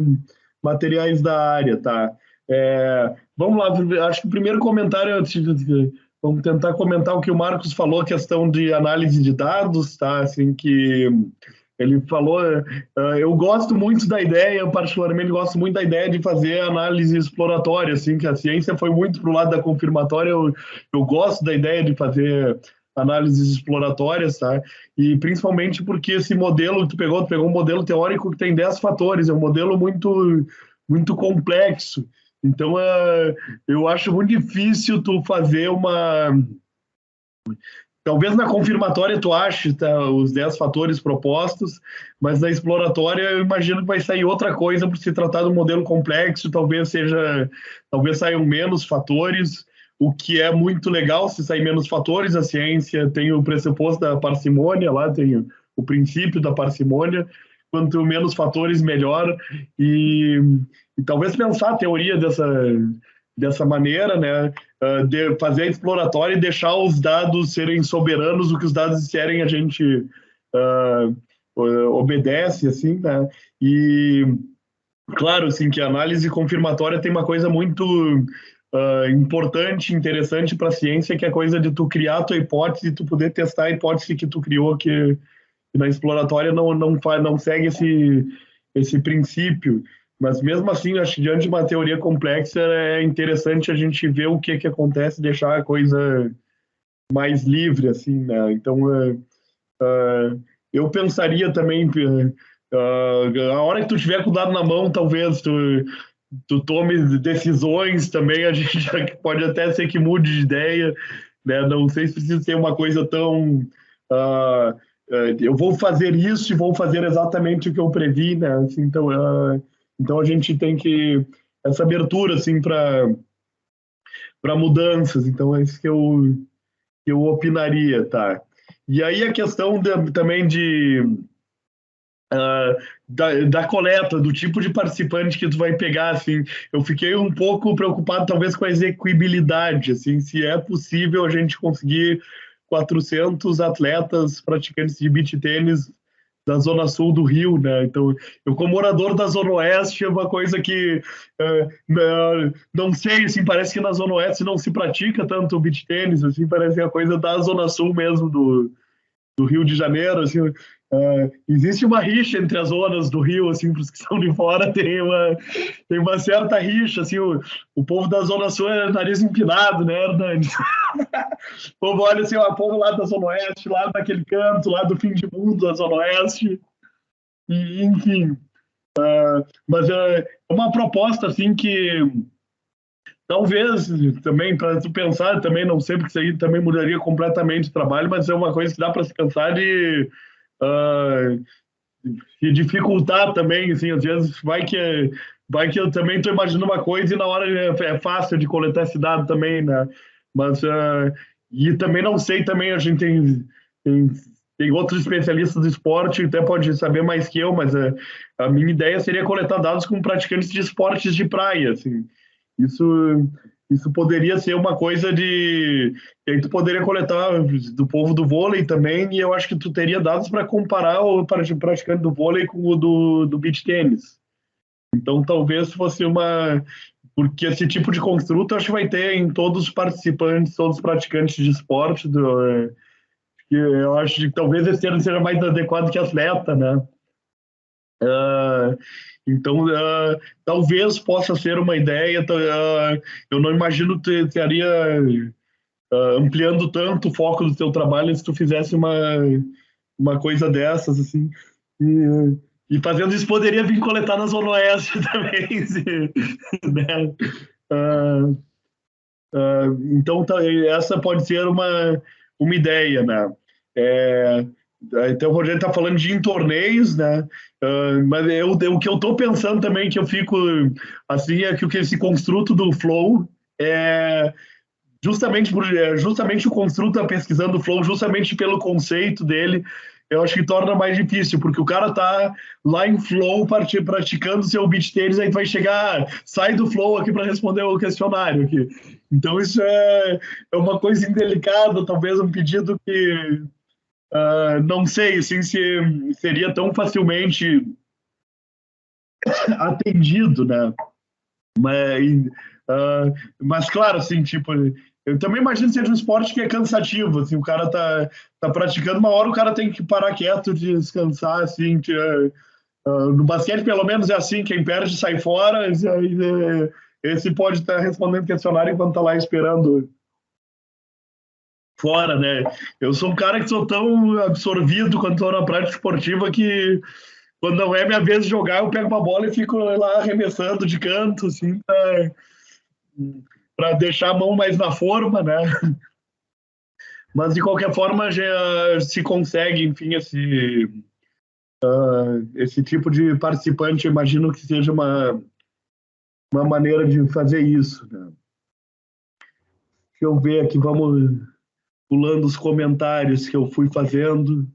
materiais da área, tá? Vamos lá, acho que o primeiro comentário, vamos tentar comentar o que o Marcos falou, a questão de análise de dados, tá? Assim, que ele falou, eu gosto muito da ideia, eu particularmente gosto muito da ideia de fazer análise exploratória, assim, que a ciência foi muito para o lado da confirmatória, eu gosto da ideia de fazer análises exploratórias, tá? E principalmente porque esse modelo que tu pegou um modelo teórico que tem 10 fatores, é um modelo muito, muito complexo. Então, eu acho muito difícil tu fazer talvez na confirmatória tu ache os 10 fatores propostos, mas na exploratória eu imagino que vai sair outra coisa por se tratar de um modelo complexo, talvez saiam menos fatores, o que é muito legal se sair menos fatores. A ciência tem o pressuposto da parcimônia, lá tem o princípio da parcimônia, quanto menos fatores, melhor, e talvez pensar a teoria dessa maneira, né? De fazer a exploratória e deixar os dados serem soberanos, o que os dados disserem a gente obedece, assim, né? E claro, assim, que a análise confirmatória tem uma coisa muito importante, interessante para a ciência, que é a coisa de tu criar a tua hipótese e tu poder testar a hipótese que tu criou, que na exploratória não segue esse princípio. Mas mesmo assim, acho que diante de uma teoria complexa é interessante a gente ver o que acontece, deixar a coisa mais livre, assim, né? Então, eu pensaria também, a hora que tu tiver com o dado na mão, talvez tu tome decisões também, a gente já pode até ser que mude de ideia, né? Não sei se precisa ser uma coisa tão... eu vou fazer isso e vou fazer exatamente o que eu previ, né? Assim, então a gente tem essa abertura, assim, para mudanças. Então é isso que eu opinaria, tá? E aí a questão também da coleta, do tipo de participante que tu vai pegar, assim, eu fiquei um pouco preocupado talvez com a execuibilidade, assim, se é possível a gente conseguir 400 atletas praticantes de beach tênis da zona sul do Rio, né? Então, eu como morador da zona oeste, é uma coisa que não sei, assim, parece que na zona oeste não se pratica tanto o beach tênis, assim, parece uma coisa da zona sul mesmo do Rio de Janeiro, assim, existe uma rixa entre as zonas do Rio, assim, para os que estão de fora, tem uma certa rixa, assim, o povo da Zona Sul é nariz empinado, né, Hernani? O povo olha assim, o povo lá da Zona Oeste, lá daquele canto, lá do fim de mundo da Zona Oeste, e, enfim, mas é uma proposta, assim, que talvez também, para tu pensar, também não sei, porque isso aí também mudaria completamente o trabalho, mas é uma coisa que dá para se pensar de se dificultar também, assim, às vezes vai que vai que eu também estou imaginando uma coisa e na hora é fácil de coletar esse dado também, né? Mas, e também não sei, também a gente tem, tem outros especialistas do esporte, até pode saber mais que eu, mas a minha ideia seria coletar dados com praticantes de esportes de praia, assim. Isso, isso poderia ser uma coisa de... E aí tu poderia coletar do povo do vôlei também, e eu acho que tu teria dados para comparar o praticante do vôlei com o do beach tênis. Então, talvez fosse uma... Porque esse tipo de construto acho que vai ter em todos os participantes, todos os praticantes de esporte. Que eu acho que talvez esse termo seja mais adequado que atleta, né? Então, talvez possa ser uma ideia. Eu não imagino que teria ampliando tanto o foco do teu trabalho se tu fizesse uma coisa dessas, assim. E fazendo isso, poderia vir coletar na Zona Oeste também, né? Então, essa pode ser uma ideia, né? É, então, o Rogério está falando de em torneios, né? Mas o que eu estou pensando também, que eu fico assim, é que esse construto do Flow é justamente o construto está pesquisando o Flow, justamente pelo conceito dele, eu acho que torna mais difícil, porque o cara tá lá em Flow praticando seu beach tênis, aí vai chegar, sai do Flow aqui para responder o questionário aqui. Então isso é uma coisa indelicada, talvez um pedido que não sei assim, se seria tão facilmente atendido, né? Mas, mas claro, assim, tipo, eu também imagino que seja um esporte que é cansativo, assim, o cara tá praticando uma hora, o cara tem que parar quieto, descansar, assim, no basquete pelo menos é assim, quem perde sai fora, esse pode estar respondendo questionário enquanto tá lá esperando fora, né? Eu sou um cara que sou tão absorvido quando estou na prática esportiva que quando não é minha vez de jogar, eu pego uma bola e fico lá arremessando de canto, assim, para deixar a mão mais na forma, né? Mas de qualquer forma já se consegue, enfim, esse tipo de participante, eu imagino que seja uma maneira de fazer isso, né? Deixa eu ver aqui, vamos pulando os comentários que eu fui fazendo.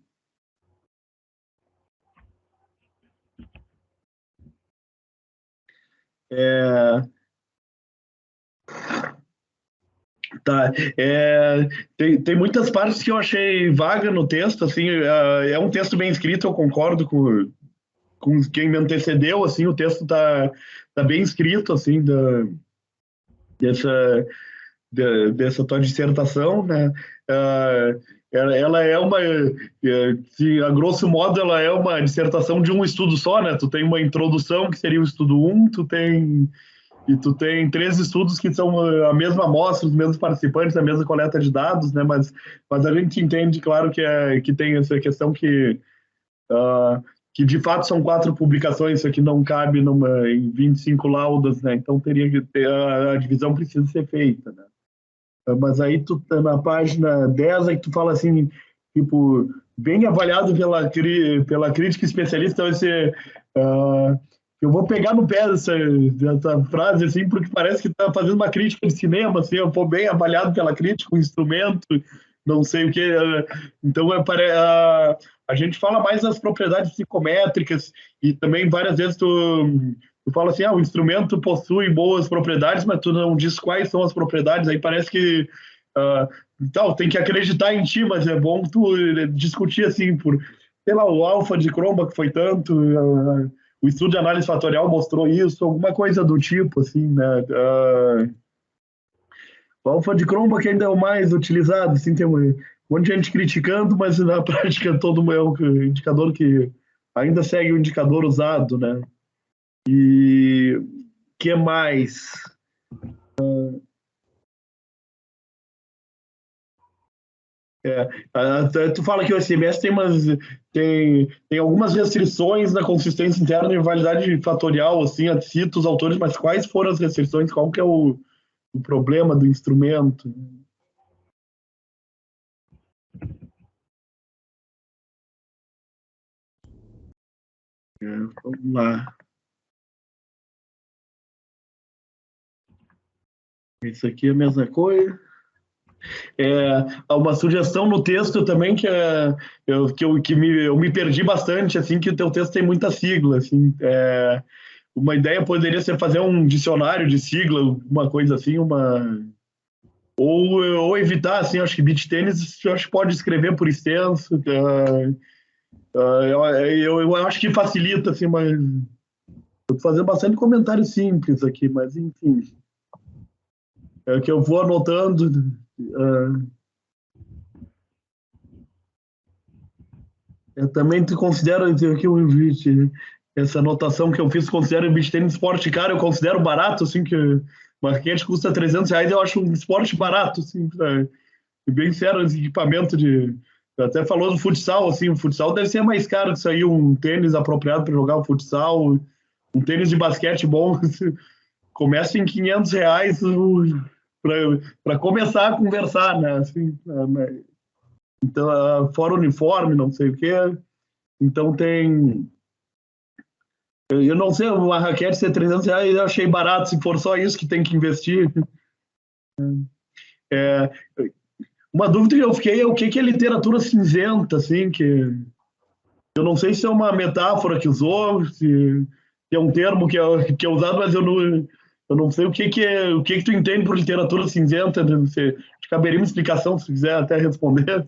Tá, tem muitas partes que eu achei vaga no texto, assim, é um texto bem escrito, eu concordo com quem me antecedeu, assim, o texto tá bem escrito, assim, dessa, dessa tua dissertação, né? Ela é a grosso modo, ela é uma dissertação de um estudo só, né? Tu tem uma introdução, que seria o estudo 1, e tu tem 3 estudos que são a mesma amostra, os mesmos participantes, a mesma coleta de dados, né? Mas a gente entende, claro, que tem essa questão que de fato são 4 publicações, isso aqui não cabe em 25 laudas, né? Então teria que ter, a divisão precisa ser feita, né? Mas aí tu na página 10, aí tu fala assim, tipo, bem avaliado pela crítica especialista, vai ser... eu vou pegar no pé dessa frase, assim, porque parece que está fazendo uma crítica de cinema, assim, eu vou bem avaliado pela crítica, o instrumento, não sei o que. Então, a gente fala mais das propriedades psicométricas e também várias vezes tu fala assim, o instrumento possui boas propriedades, mas tu não diz quais são as propriedades, aí parece que tem que acreditar em ti, mas é bom tu discutir assim, sei lá, o alfa de Chroma que foi tanto, o estudo de análise fatorial mostrou isso, alguma coisa do tipo, assim, né? O alfa de Chroma que ainda é o mais utilizado, assim, tem um monte de gente criticando, mas na prática todo é um indicador que ainda segue o indicador usado, né? E que mais? Tu fala que o SMS tem algumas restrições na consistência interna e validade fatorial, assim, cita os autores, mas quais foram as restrições? Qual que é o problema do instrumento? Vamos lá. Isso aqui é a mesma coisa. Há uma sugestão no texto também eu me perdi bastante, assim, que o teu texto tem muita sigla, assim. Uma ideia poderia ser fazer um dicionário de sigla, uma coisa assim, ou evitar, assim, acho que beach tênis, acho que pode escrever por extenso. Eu acho que facilita, assim, mas eu tô fazendo bastante comentário simples aqui, mas enfim. É que eu vou anotando. Eu também te considero aqui essa anotação que eu fiz, considero o beach tênis esporte caro, eu considero barato, assim, que uma raquete custa R$ 300, eu acho um esporte barato, assim, bem sério, esse equipamento até falou do futsal, assim, o futsal deve ser mais caro que isso aí, um tênis apropriado para jogar o futsal, um tênis de basquete bom, começa em R$ 500 para começar a conversar, né, assim, então, fora uniforme, não sei o quê. Então tem. Eu não sei, uma raquete ser R$ 300 eu achei barato, se for só isso que tem que investir. É, uma dúvida que eu fiquei é o que é literatura cinzenta, assim, que eu não sei se é uma metáfora que usou, se é um termo que é usado, mas eu não sei o que tu entende por literatura cinzenta. Caberia uma explicação, se quiser até responder.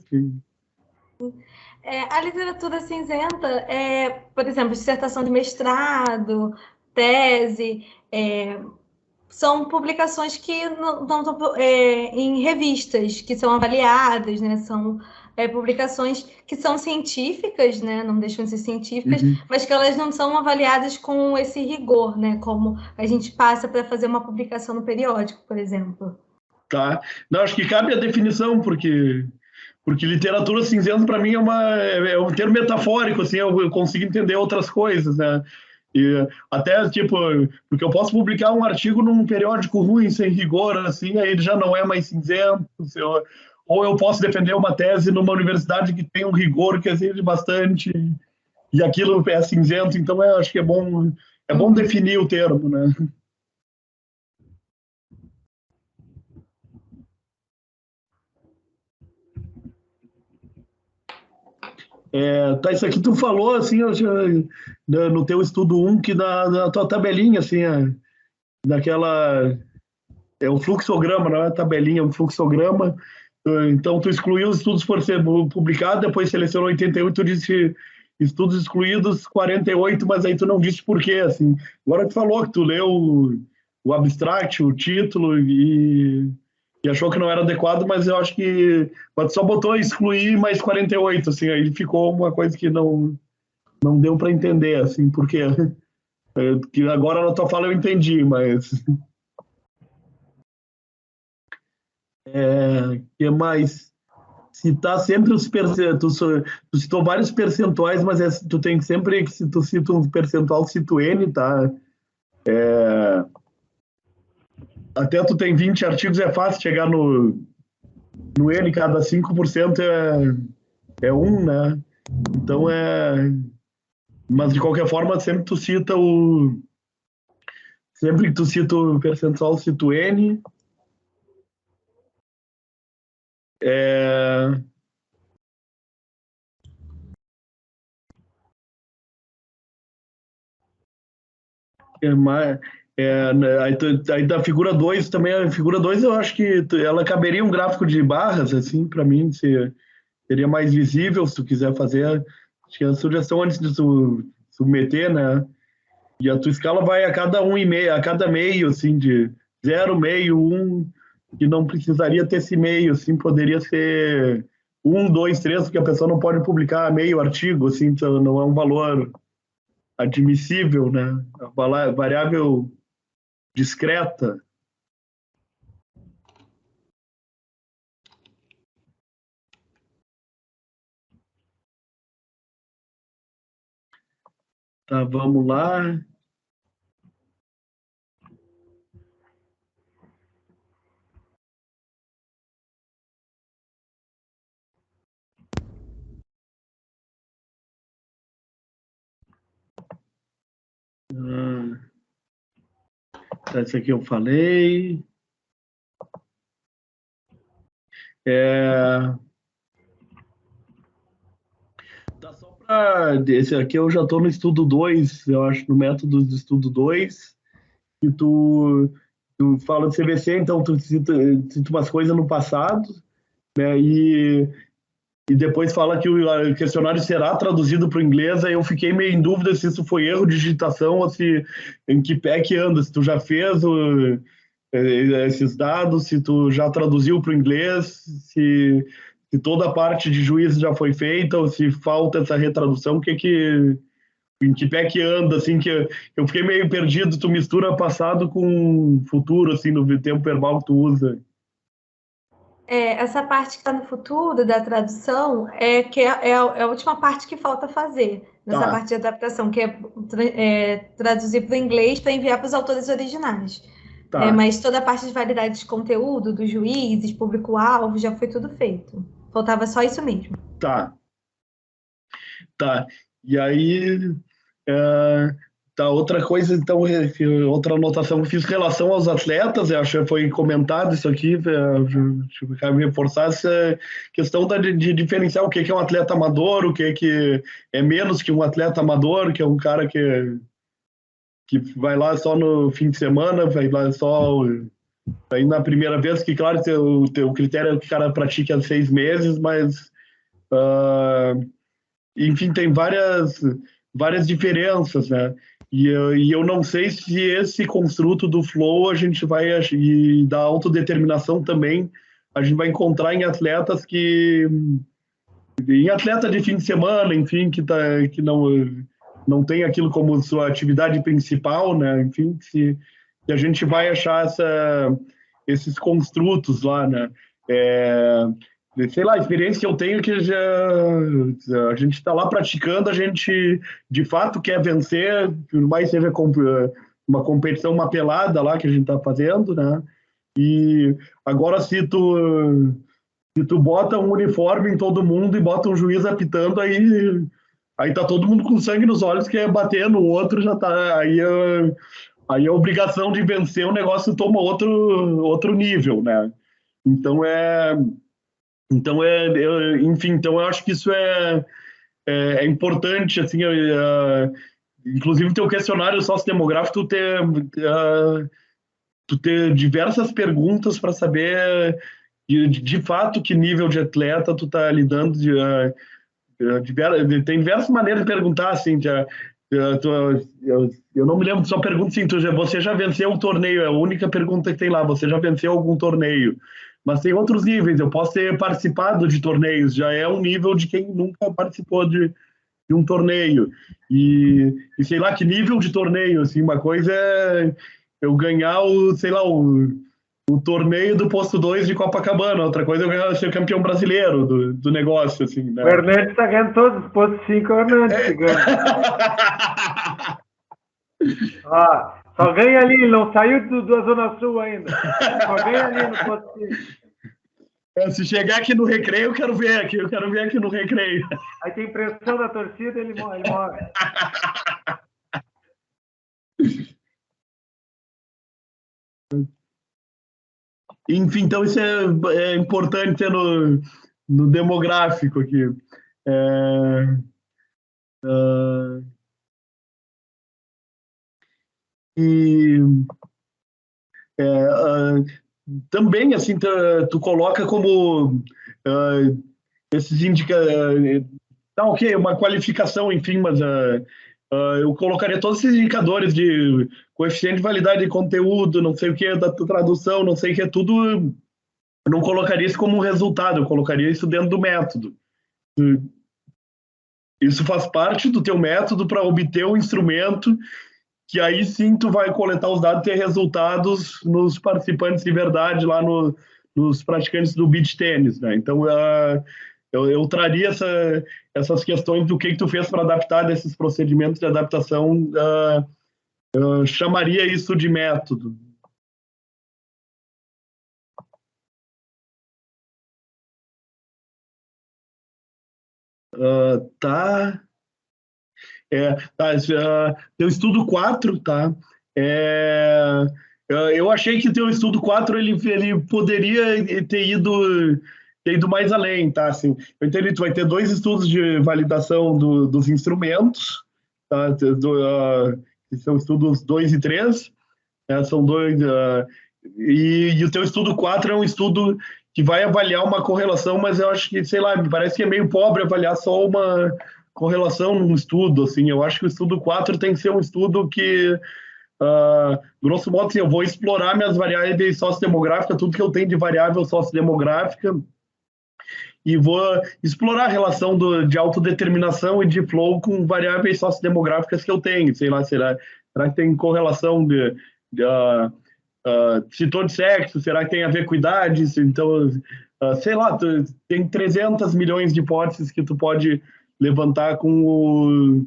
A literatura cinzenta por exemplo, dissertação de mestrado, tese, são publicações que não estão em revistas que são avaliadas, né? São publicações que são científicas, né? Não deixam de ser científicas, mas que elas não são avaliadas com esse rigor, né? Como a gente passa para fazer uma publicação no periódico, por exemplo. Tá. Não, acho que cabe a definição, porque literatura cinzenta para mim é um termo metafórico, assim, eu consigo entender outras coisas, né? E até, tipo, porque eu posso publicar um artigo num periódico ruim, sem rigor, assim, aí ele já não é mais cinzento, ou eu posso defender uma tese numa universidade que tem um rigor que exige bastante, e aquilo é cinzento, então eu acho que é bom definir o termo, né? Tá, isso aqui tu falou, assim, no teu estudo 1, que na tua tabelinha, assim, naquela... É um fluxograma, não é tabelinha, é um fluxograma. Então, tu excluiu os estudos por ser publicado, depois selecionou 88, tu disse estudos excluídos 48, mas aí tu não disse por quê, assim. Agora tu falou que tu leu o abstract, o título, e achou que não era adequado, mas eu acho que mas só botou excluir mais 48, assim, aí ficou uma coisa que não deu para entender, assim, porque que agora na tua fala eu entendi, mas que mais citar sempre os percentuais, tu citou vários percentuais, mas tu tem que sempre que se tu cita um percentual, cita o N, tá? Até tu tem 20 artigos, é fácil chegar no N, cada 5% é 1, né? Então mas de qualquer forma, sempre que tu cita o percentual, cita o N. Aí da figura 2 também, a figura 2 eu acho que ela caberia um gráfico de barras, assim, para mim, seria mais visível se tu quiser fazer. Acho que a sugestão antes de tu submeter, né? E a tua escala vai a cada 1,5, a cada meio, assim, de 0, meio, 1, que não precisaria ter esse meio, assim, poderia ser 1, 2, 3, porque a pessoa não pode publicar meio artigo, assim, então não é um valor admissível, né? A variável discreta. Tá, vamos lá. Esse aqui eu falei. Só para esse aqui eu já estou no estudo 2, eu acho, no método do estudo 2, que tu fala de CVC, então tu cita umas coisas no passado, né, e depois fala que o questionário será traduzido para o inglês. Aí eu fiquei meio em dúvida se isso foi erro de digitação ou se em que pé que anda, se tu já fez esses dados, se tu já traduziu para o inglês, se toda a parte de juízo já foi feita ou se falta essa retradução, em que pé que anda, assim, que eu fiquei meio perdido. Tu mistura passado com futuro, assim, no tempo verbal que tu usa. Essa parte que está no futuro da tradução é a última parte que falta fazer, nessa parte de adaptação, que é traduzir para o inglês para enviar para os autores originais. Mas toda a parte de validade de conteúdo, dos juízes, público-alvo, já foi tudo feito. Faltava só isso mesmo. Tá. E aí... outra coisa, então, outra anotação que eu fiz em relação aos atletas, eu acho que foi comentado isso aqui, eu quero reforçar essa questão de diferenciar o que é um atleta amador, o que é menos que um atleta amador, que é um cara que vai lá só no fim de semana, vai lá só aí na primeira vez, que claro, o critério é que o cara pratique há 6 meses, mas enfim, tem várias diferenças, né? E eu não sei se esse construto do flow a gente vai, e da autodeterminação também, a gente vai encontrar em atletas em atleta de fim de semana, enfim, que não tem aquilo como sua atividade principal, né? Enfim, que a gente vai achar esses construtos lá, né? Sei lá, a experiência que eu tenho é que a gente está lá praticando, a gente de fato quer vencer, por mais seja uma competição, uma pelada lá que a gente está fazendo, né? E agora se tu bota um uniforme em todo mundo e bota um juiz apitando, aí tá todo mundo com sangue nos olhos, que é bater no outro, já tá aí a obrigação de vencer o negócio toma outro nível, né? Então enfim, então eu acho que isso é importante, assim, inclusive teu questionário sociodemográfico, tu ter diversas perguntas para saber de fato que nível de atleta tu tá lidando, tem diversas maneiras de perguntar, assim, eu não me lembro, só pergunta assim, você já venceu um torneio? É a única pergunta que tem lá, você já venceu algum torneio? Mas tem outros níveis, eu posso ter participado de torneios, já é um nível de quem nunca participou de um torneio. E sei lá, que nível de torneio, assim, uma coisa é eu ganhar o torneio do posto 2 de Copacabana, outra coisa é eu ser campeão brasileiro do negócio, assim, né? O Hernandes está ganhando todos os postos 5, o Hernandes que ganha. Só ganha ali, não saiu da Zona Sul ainda. Só ganha ali no posto 5. Se chegar aqui no Recreio, eu quero ver aqui no Recreio. Aí tem pressão da torcida, ele morre. Enfim, então isso é importante ter no demográfico aqui. Também, assim, tu coloca como esses tá ok, uma qualificação, enfim, mas eu colocaria todos esses indicadores de coeficiente de validade de conteúdo, não sei o que, da tradução, não sei o que, tudo. Eu não colocaria isso como um resultado, eu colocaria isso dentro do método. Isso faz parte do teu método para obter o instrumento, que aí sim tu vai coletar os dados e ter resultados nos participantes de verdade, lá nos praticantes do beach tênis, né? Então, eu traria essas questões do que tu fez para adaptar desses procedimentos de adaptação, eu chamaria isso de método. Teu estudo 4, tá? Eu achei que teu estudo 4 ele poderia ter ido ido mais além, tá? Assim, eu entendi que tu vai ter 2 estudos de validação dos instrumentos, tá? Que são estudos 2 e 3, né? São 2, e o teu estudo 4 é um estudo que vai avaliar uma correlação, mas eu acho que, sei lá, me parece que é meio pobre avaliar só uma correlação num estudo, assim. Eu acho que o estudo 4 tem que ser um estudo que, grosso modo, assim, eu vou explorar minhas variáveis sociodemográficas, tudo que eu tenho de variável sociodemográfica, e vou explorar a relação de autodeterminação e de flow com variáveis sociodemográficas que eu tenho. Sei lá, será que tem correlação de setor de sexo? Será que tem a ver com idades? Então, sei lá, tem 300 milhões de hipóteses que tu pode levantar com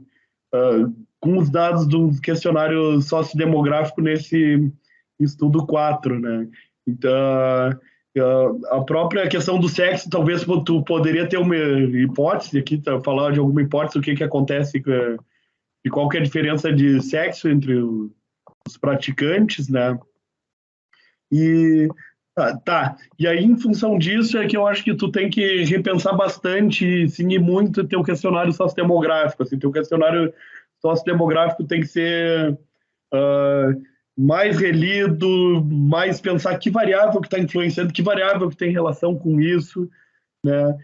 os dados do questionário sociodemográfico nesse estudo 4, né? Então, a própria questão do sexo, talvez tu poderia ter uma hipótese aqui, falar de alguma hipótese, o que acontece, e qual que é a diferença de sexo entre os praticantes, né? E tá. E aí, em função disso, é que eu acho que tu tem que repensar bastante, sim, e muito teu questionário sociodemográfico. Assim, teu questionário sociodemográfico tem que ser mais relido, mais pensar que variável que está influenciando, que variável que tem relação com isso, né?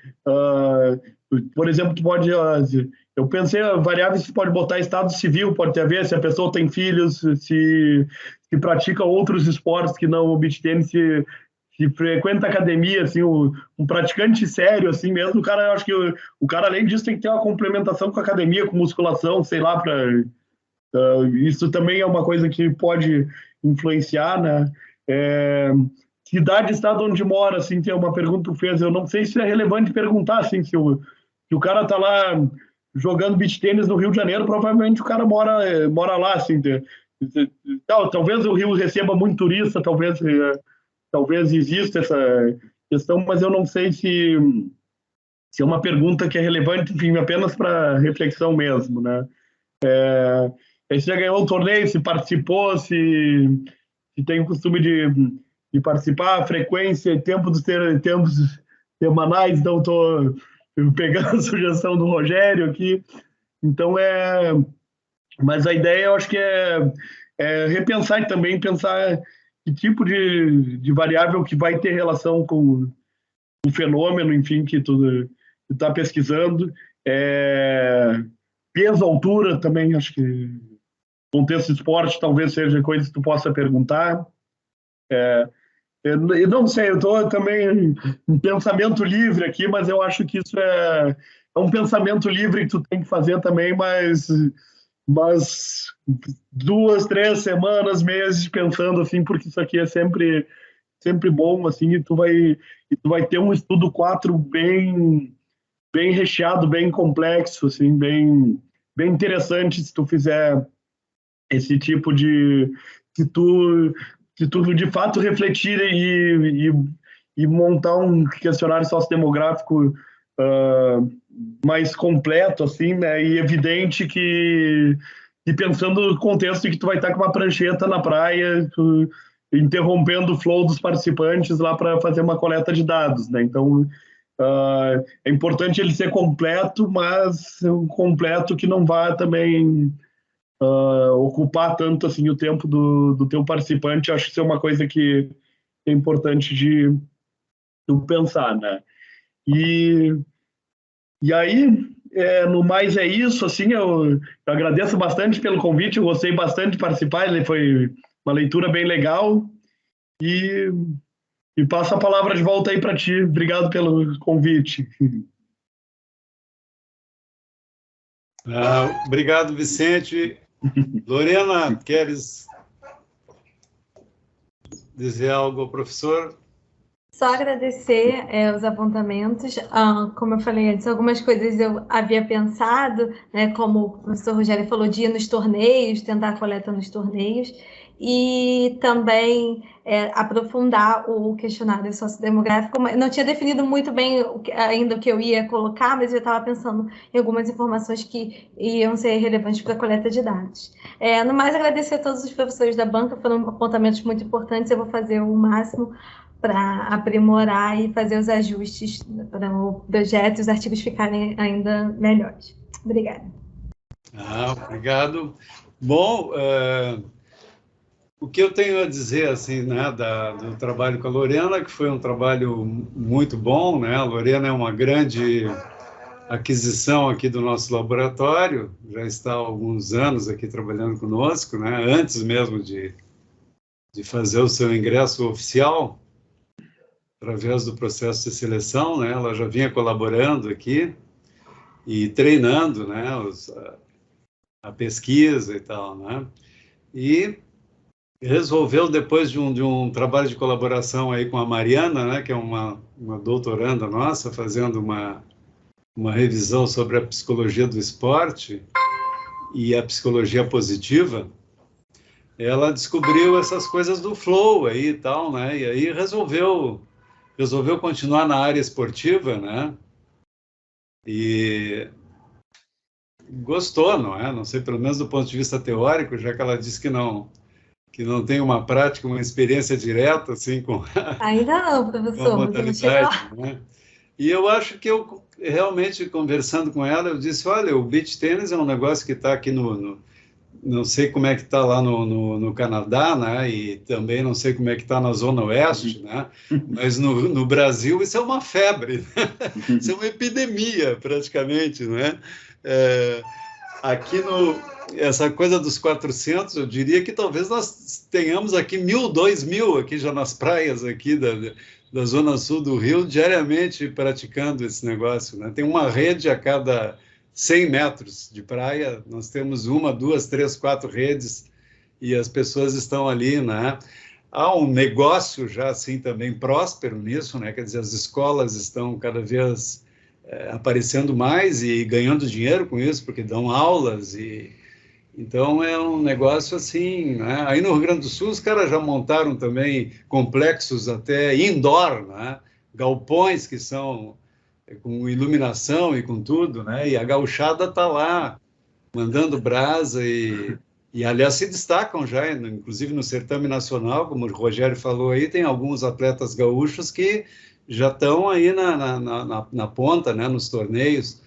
Por exemplo, tu pode... eu pensei, variáveis que pode botar estado civil, pode ter a ver se a pessoa tem filhos, se pratica outros esportes que não o beach tennis, se frequenta academia, assim, um praticante sério, assim mesmo, o cara, eu acho que o cara, além disso, tem que ter uma complementação com a academia, com musculação, sei lá, isso também é uma coisa que pode influenciar, né? Cidade, estado onde mora, assim, tem uma pergunta que fez, eu não sei se é relevante perguntar, assim, se o cara tá lá jogando beach tênis no Rio de Janeiro, provavelmente o cara mora lá, assim, talvez o Rio receba muito turista, talvez exista essa questão, mas eu não sei se é uma pergunta que é relevante, enfim, apenas para reflexão mesmo, né? Se já ganhou um torneio, se participou, se tem o costume de participar, frequência, tempos semanais, então estou pegando a sugestão do Rogério aqui. Então, mas a ideia eu acho que é repensar e também pensar que tipo de variável que vai ter relação com o fenômeno, enfim, que tu está pesquisando. Peso, altura também, acho que contexto de esporte talvez seja coisa que tu possa perguntar. Eu não sei, eu estou também em pensamento livre aqui, mas eu acho que isso é um pensamento livre que tu tem que fazer também, mas 2, 3 semanas, meses pensando assim, porque isso aqui é sempre bom, assim, e tu vai ter um estudo 4 bem recheado, bem complexo, assim, bem interessante se tu fizer esse tipo de que tu de fato refletir e montar um questionário sociodemográfico mais completo, assim, né, e evidente que pensando no contexto em que tu vai estar com uma prancheta na praia, interrompendo o flow dos participantes lá para fazer uma coleta de dados, né? Então é importante ele ser completo, mas um completo que não vá também ocupar tanto assim o tempo do teu participante. Acho que isso é uma coisa que é importante de tu pensar, né? E aí, no mais é isso, assim, eu agradeço bastante pelo convite, eu gostei bastante de participar, ele foi uma leitura bem legal, e passo a palavra de volta aí para ti. Obrigado pelo convite. Obrigado, Vicente. Lorena, queres dizer algo ao professor? Só agradecer os apontamentos. Como eu falei antes, algumas coisas eu havia pensado, né, como o professor Rogério falou, de ir nos torneios, tentar a coleta nos torneios, e também aprofundar o questionário sociodemográfico. Não tinha definido muito bem ainda o que eu ia colocar, mas eu estava pensando em algumas informações que iam ser relevantes para a coleta de dados. No mais, agradecer a todos os professores da banca, foram apontamentos muito importantes, eu vou fazer o máximo para aprimorar e fazer os ajustes para o projeto e os artigos ficarem ainda melhores. Obrigada. Obrigado. Bom, o que eu tenho a dizer assim, né, do trabalho com a Lorena, que foi um trabalho muito bom, né? A Lorena é uma grande aquisição aqui do nosso laboratório, já está há alguns anos aqui trabalhando conosco, né? Antes mesmo de fazer o seu ingresso oficial, através do processo de seleção, né? Ela já vinha colaborando aqui e treinando, né? A pesquisa e tal, né? E resolveu, depois de um trabalho de colaboração aí com a Mariana, né? Que é uma doutoranda nossa, fazendo uma revisão sobre a psicologia do esporte e a psicologia positiva, ela descobriu essas coisas do flow aí e tal, né? E aí resolveu continuar na área esportiva, né? E gostou, não é? Não sei, pelo menos do ponto de vista teórico, já que ela disse que não tem uma prática, uma experiência direta, assim, com Ainda não, com a professor, mas eu vou chegar lá. modalidade, né? E eu acho que eu, realmente, conversando com ela, eu disse, olha, o beach tênis é um negócio que está aqui não sei como é que está lá no Canadá, né? E também não sei como é que está na Zona Oeste, né? Mas no Brasil isso é uma febre, né? Isso é uma epidemia, praticamente, né? Aqui essa coisa dos 400, eu diria que talvez nós tenhamos aqui 1.000, 2.000 aqui já nas praias aqui da Zona Sul do Rio, diariamente praticando esse negócio, né? Tem uma rede a cada 100 metros de praia, nós temos 1, 2, 3, 4 redes e as pessoas estão ali, né? Há um negócio já assim também próspero nisso, né? Quer dizer, as escolas estão cada vez aparecendo mais e ganhando dinheiro com isso, porque dão aulas e então é um negócio assim, né? Aí no Rio Grande do Sul os caras já montaram também complexos até indoor, né? Galpões que são com iluminação e com tudo, né? E a gauchada está lá mandando brasa e aliás se destacam já, inclusive no certame nacional, como o Rogério falou aí, tem alguns atletas gaúchos que já estão aí na ponta, né? Nos torneios.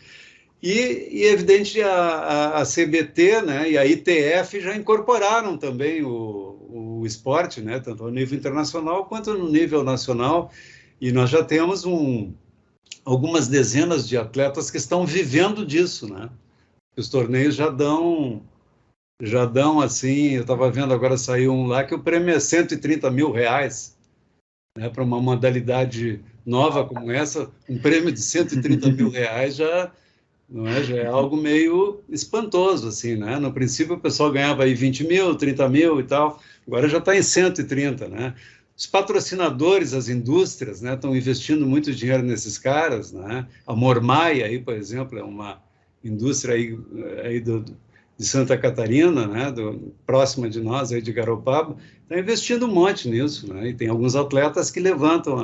E evidente, a CBT, né, e a ITF já incorporaram também o esporte, né, tanto no nível internacional quanto no nível nacional, e nós já temos algumas dezenas de atletas que estão vivendo disso, né? Os torneios já dão assim, eu estava vendo agora, saiu um lá que o prêmio é R$130 mil, né, para uma modalidade nova como essa, um prêmio de R$130 mil já... Não é? Já é algo meio espantoso, assim, né? No princípio o pessoal ganhava aí 20 mil, 30 mil e tal, agora já está em 130, né? Os patrocinadores, as indústrias, né, estão investindo muito dinheiro nesses caras, né? A Mormaia, aí, por exemplo, é uma indústria aí de Santa Catarina, né? Próxima de nós, aí de Garopaba, está investindo um monte nisso, né? E tem alguns atletas que levantam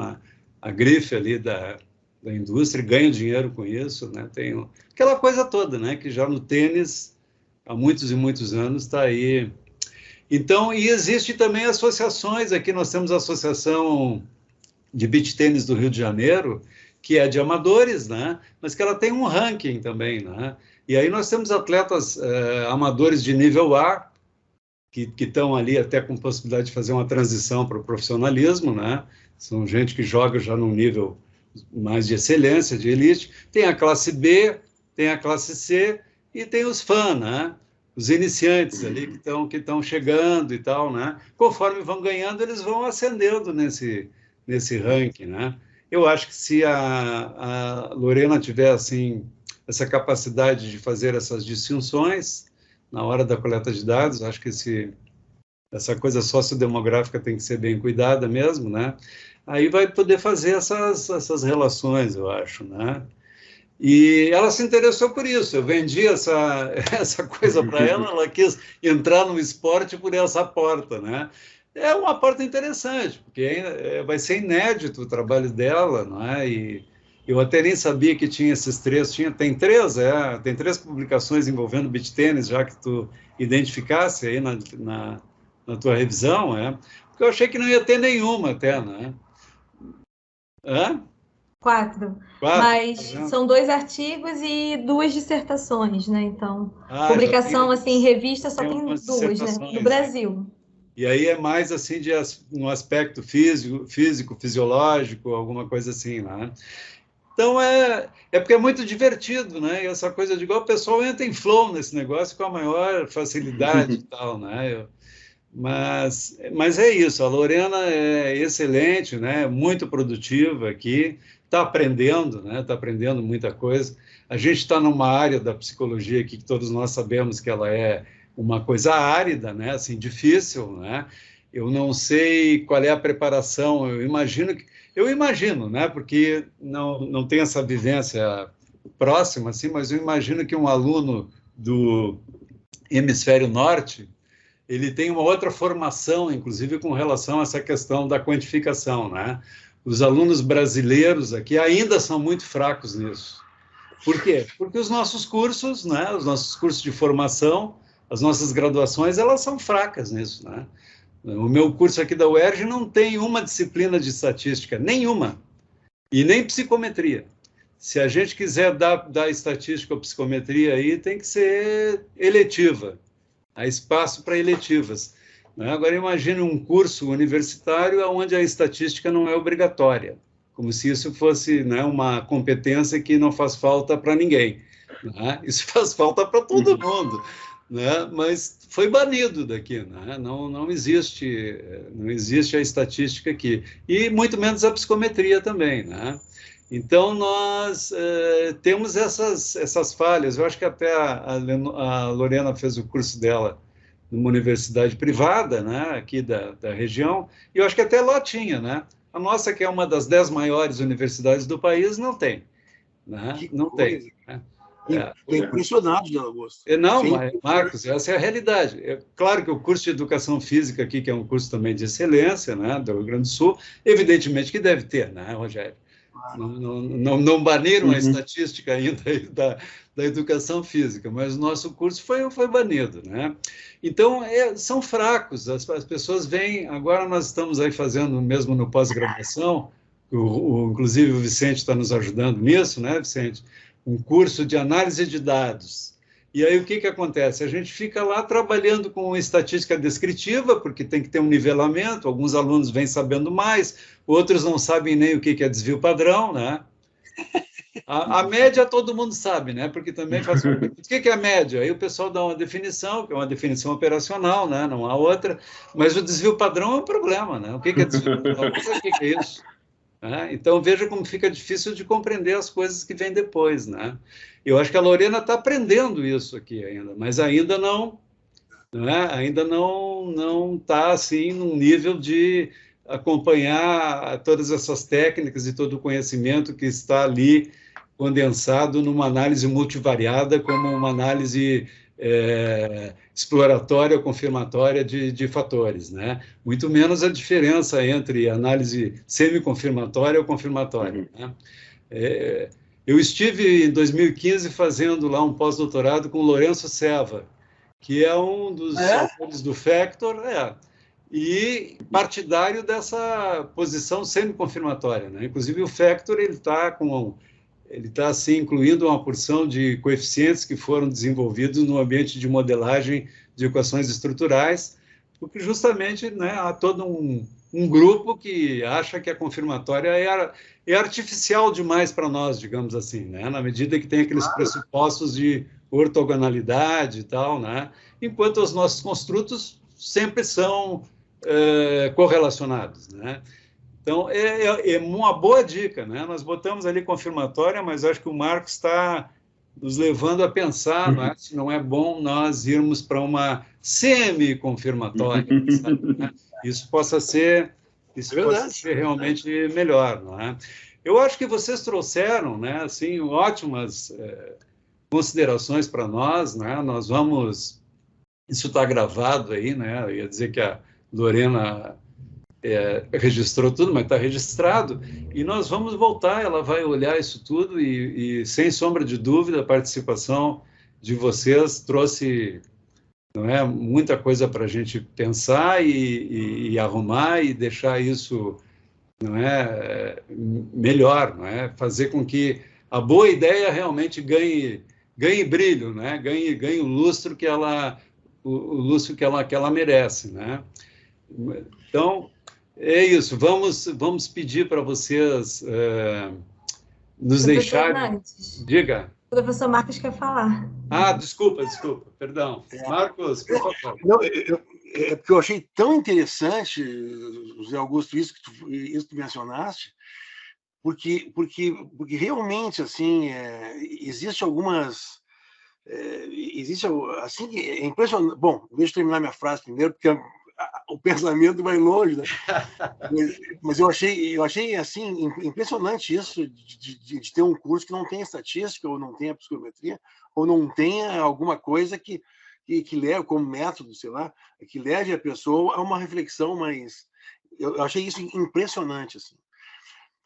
a grife ali da indústria, ganham dinheiro com isso, né? Tem aquela coisa toda, né? Que já no tênis, há muitos e muitos anos, está aí. Então, e existe também associações, aqui nós temos a Associação de Beach Tênis do Rio de Janeiro, que é de amadores, né? Mas que ela tem um ranking também, né? E aí nós temos atletas amadores de nível A, que estão ali até com possibilidade de fazer uma transição para o profissionalismo, né? São gente que joga já num nível mais de excelência, de elite. Tem a classe B, tem a classe C e tem os fãs, né? Os iniciantes ali que estão chegando e tal, né? Conforme vão ganhando, eles vão ascendendo nesse ranking, né? Eu acho que se a Lorena tiver, assim, essa capacidade de fazer essas distinções na hora da coleta de dados, acho que essa coisa sociodemográfica tem que ser bem cuidada mesmo, né? Aí vai poder fazer essas relações, eu acho, né? E ela se interessou por isso, eu vendi essa coisa para ela quis entrar no esporte por essa porta, né? É uma porta interessante, porque vai ser inédito o trabalho dela, não é? E eu até nem sabia que tinha esses três, tem três publicações envolvendo beach tênis, já que tu identificasse aí na tua revisão, porque eu achei que não ia ter nenhuma até, né? Hã? 4. 4? Mas Tá vendo? são 2 artigos e 2 dissertações, né? Então, Já tem, publicação assim, em revista só tem tem algumas 2, né? No dissertações, né? Brasil. E aí é mais assim no aspecto físico, fisiológico, alguma coisa assim, né? Então é porque é muito divertido, né? E essa coisa de igual o pessoal entra em flow nesse negócio com a maior facilidade e tal, né? Mas é isso, a Lorena é excelente, né? Muito produtiva aqui, está aprendendo, né? Está aprendendo muita coisa. A gente está numa área da psicologia aqui que todos nós sabemos que ela é uma coisa árida, né? Assim, difícil, né? Eu não sei qual é a preparação, eu imagino, né? Porque não tenho essa vivência próxima, assim, mas eu imagino que um aluno do hemisfério norte ele tem uma outra formação, inclusive com relação a essa questão da quantificação, né? Os alunos brasileiros aqui ainda são muito fracos nisso. Por quê? Porque os nossos cursos, né, os nossos cursos de formação, as nossas graduações, elas são fracas nisso, né? O meu curso aqui da UERJ não tem uma disciplina de estatística, nenhuma, e nem psicometria. Se a gente quiser dar estatística ou psicometria aí, tem que ser eletiva. Há espaço para eletivas. Né? Agora, imagine um curso universitário onde a estatística não é obrigatória, como se isso fosse, né, uma competência que não faz falta para ninguém. Né? Isso faz falta para todo mundo, né? Mas foi banido daqui. Né? Não existe a estatística aqui. E muito menos a psicometria também. Né? Então, nós temos essas falhas. Eu acho que até a Lorena fez o curso dela numa universidade privada, né, aqui da região, e eu acho que até lá tinha. Né? A nossa, que é uma das 10 maiores universidades do país, não tem. Né? Que Não coisa. tem. Né? Estou impressionado, Dona Augusto. Não, Sim. Marcos, essa é a realidade. É claro que o curso de Educação Física aqui, que é um curso também de excelência, né, do Rio Grande do Sul, evidentemente que deve ter, né, Rogério? Não baniram a estatística ainda da educação física, mas o nosso curso foi banido, né? Então, são fracos, as pessoas vêm, agora nós estamos aí fazendo, mesmo no pós-graduação, inclusive o Vicente está nos ajudando nisso, né, Vicente? Um curso de análise de dados. E aí o que acontece? A gente fica lá trabalhando com estatística descritiva, porque tem que ter um nivelamento, alguns alunos vêm sabendo mais, outros não sabem nem o que é desvio padrão, né? A média todo mundo sabe, né? Porque também faz... O que é a média? Aí o pessoal dá uma definição, que é uma definição operacional, né? Não há outra, mas o desvio padrão é um problema, né? O que é desvio padrão? O que é isso? Então, veja como fica difícil de compreender as coisas que vêm depois, né? Eu acho que a Lorena está aprendendo isso aqui ainda, mas ainda ainda não está assim num nível de acompanhar todas essas técnicas e todo o conhecimento que está ali condensado numa análise multivariada, como uma análise exploratória ou confirmatória de fatores, né? Muito menos a diferença entre análise semi-confirmatória ou confirmatória. Né? Eu estive em 2015 fazendo lá um pós-doutorado com o Lourenço Seva, que é um dos autores do Factor, e partidário dessa posição semi-confirmatória. Né? Inclusive, o Factor ele está assim, incluindo uma porção de coeficientes que foram desenvolvidos no ambiente de modelagem de equações estruturais, porque justamente, né, há todo um grupo que acha que a confirmatória é artificial demais para nós, digamos assim, né, na medida que tem aqueles pressupostos de ortogonalidade e tal, né, enquanto os nossos construtos sempre são correlacionados, né. Então, é uma boa dica, né? Nós botamos ali confirmatória, mas acho que o Marcos está nos levando a pensar, não é? Se não é bom nós irmos para uma semi-confirmatória, né? Isso possa ser realmente melhor, não é? Eu acho que vocês trouxeram, né, assim, ótimas considerações para nós, né? Nós vamos... Isso está gravado aí, né? Eu ia dizer que a Lorena... registrou tudo, mas está registrado, e nós vamos voltar, ela vai olhar isso tudo e sem sombra de dúvida, a participação de vocês trouxe, não é, muita coisa para a gente pensar e arrumar e deixar isso não é, melhor, não é? Fazer com que a boa ideia realmente ganhe brilho, né? Ganhe o lustro que ela merece, né? Então, é isso. Vamos pedir para vocês nos deixarem... Diga. O professor Marcos quer falar. Desculpa, perdão. Marcos, por favor. Não, é porque eu achei tão interessante, José Augusto, isso que tu mencionaste, porque realmente, assim, existe algumas... existe, assim, é impressionante... Bom, deixa eu terminar minha frase primeiro, porque o pensamento vai longe, né? Mas eu achei assim, impressionante isso de ter um curso que não tenha estatística, ou não tenha psicometria, ou não tenha alguma coisa que leve como método, sei lá, que leve a pessoa a uma reflexão mais... Eu achei isso impressionante, assim.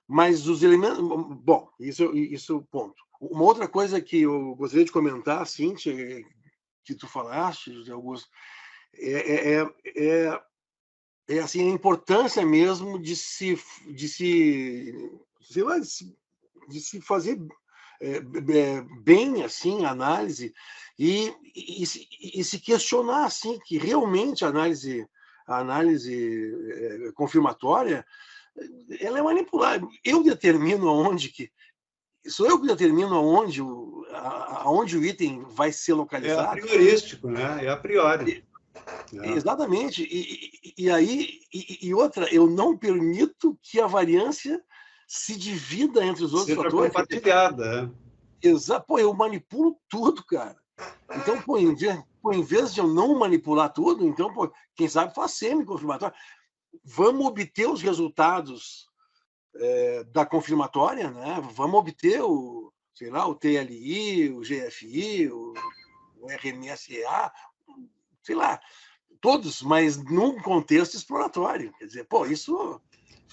Mas os elementos... Bom, isso ponto. Uma outra coisa que eu gostaria de comentar, Cíntia, que tu falaste, José Augusto, assim, a importância mesmo de se fazer bem, assim, a análise e se questionar, assim, que realmente a análise confirmatória, ela é manipulada. Eu determino sou eu que determino aonde o item vai ser localizado. É a priorístico, né? É a priori. Exatamente. E outra, eu não permito que a variância se divida entre os outros fatores. Compartilhada. Exato. Pô, eu manipulo tudo, cara. Então, em vez de eu não manipular tudo, então, quem sabe faz semi-confirmatório. Vamos obter os resultados da confirmatória, né? Vamos obter o TLI, o GFI, o RMSEA, sei lá, todos, mas num contexto exploratório. Quer dizer, isso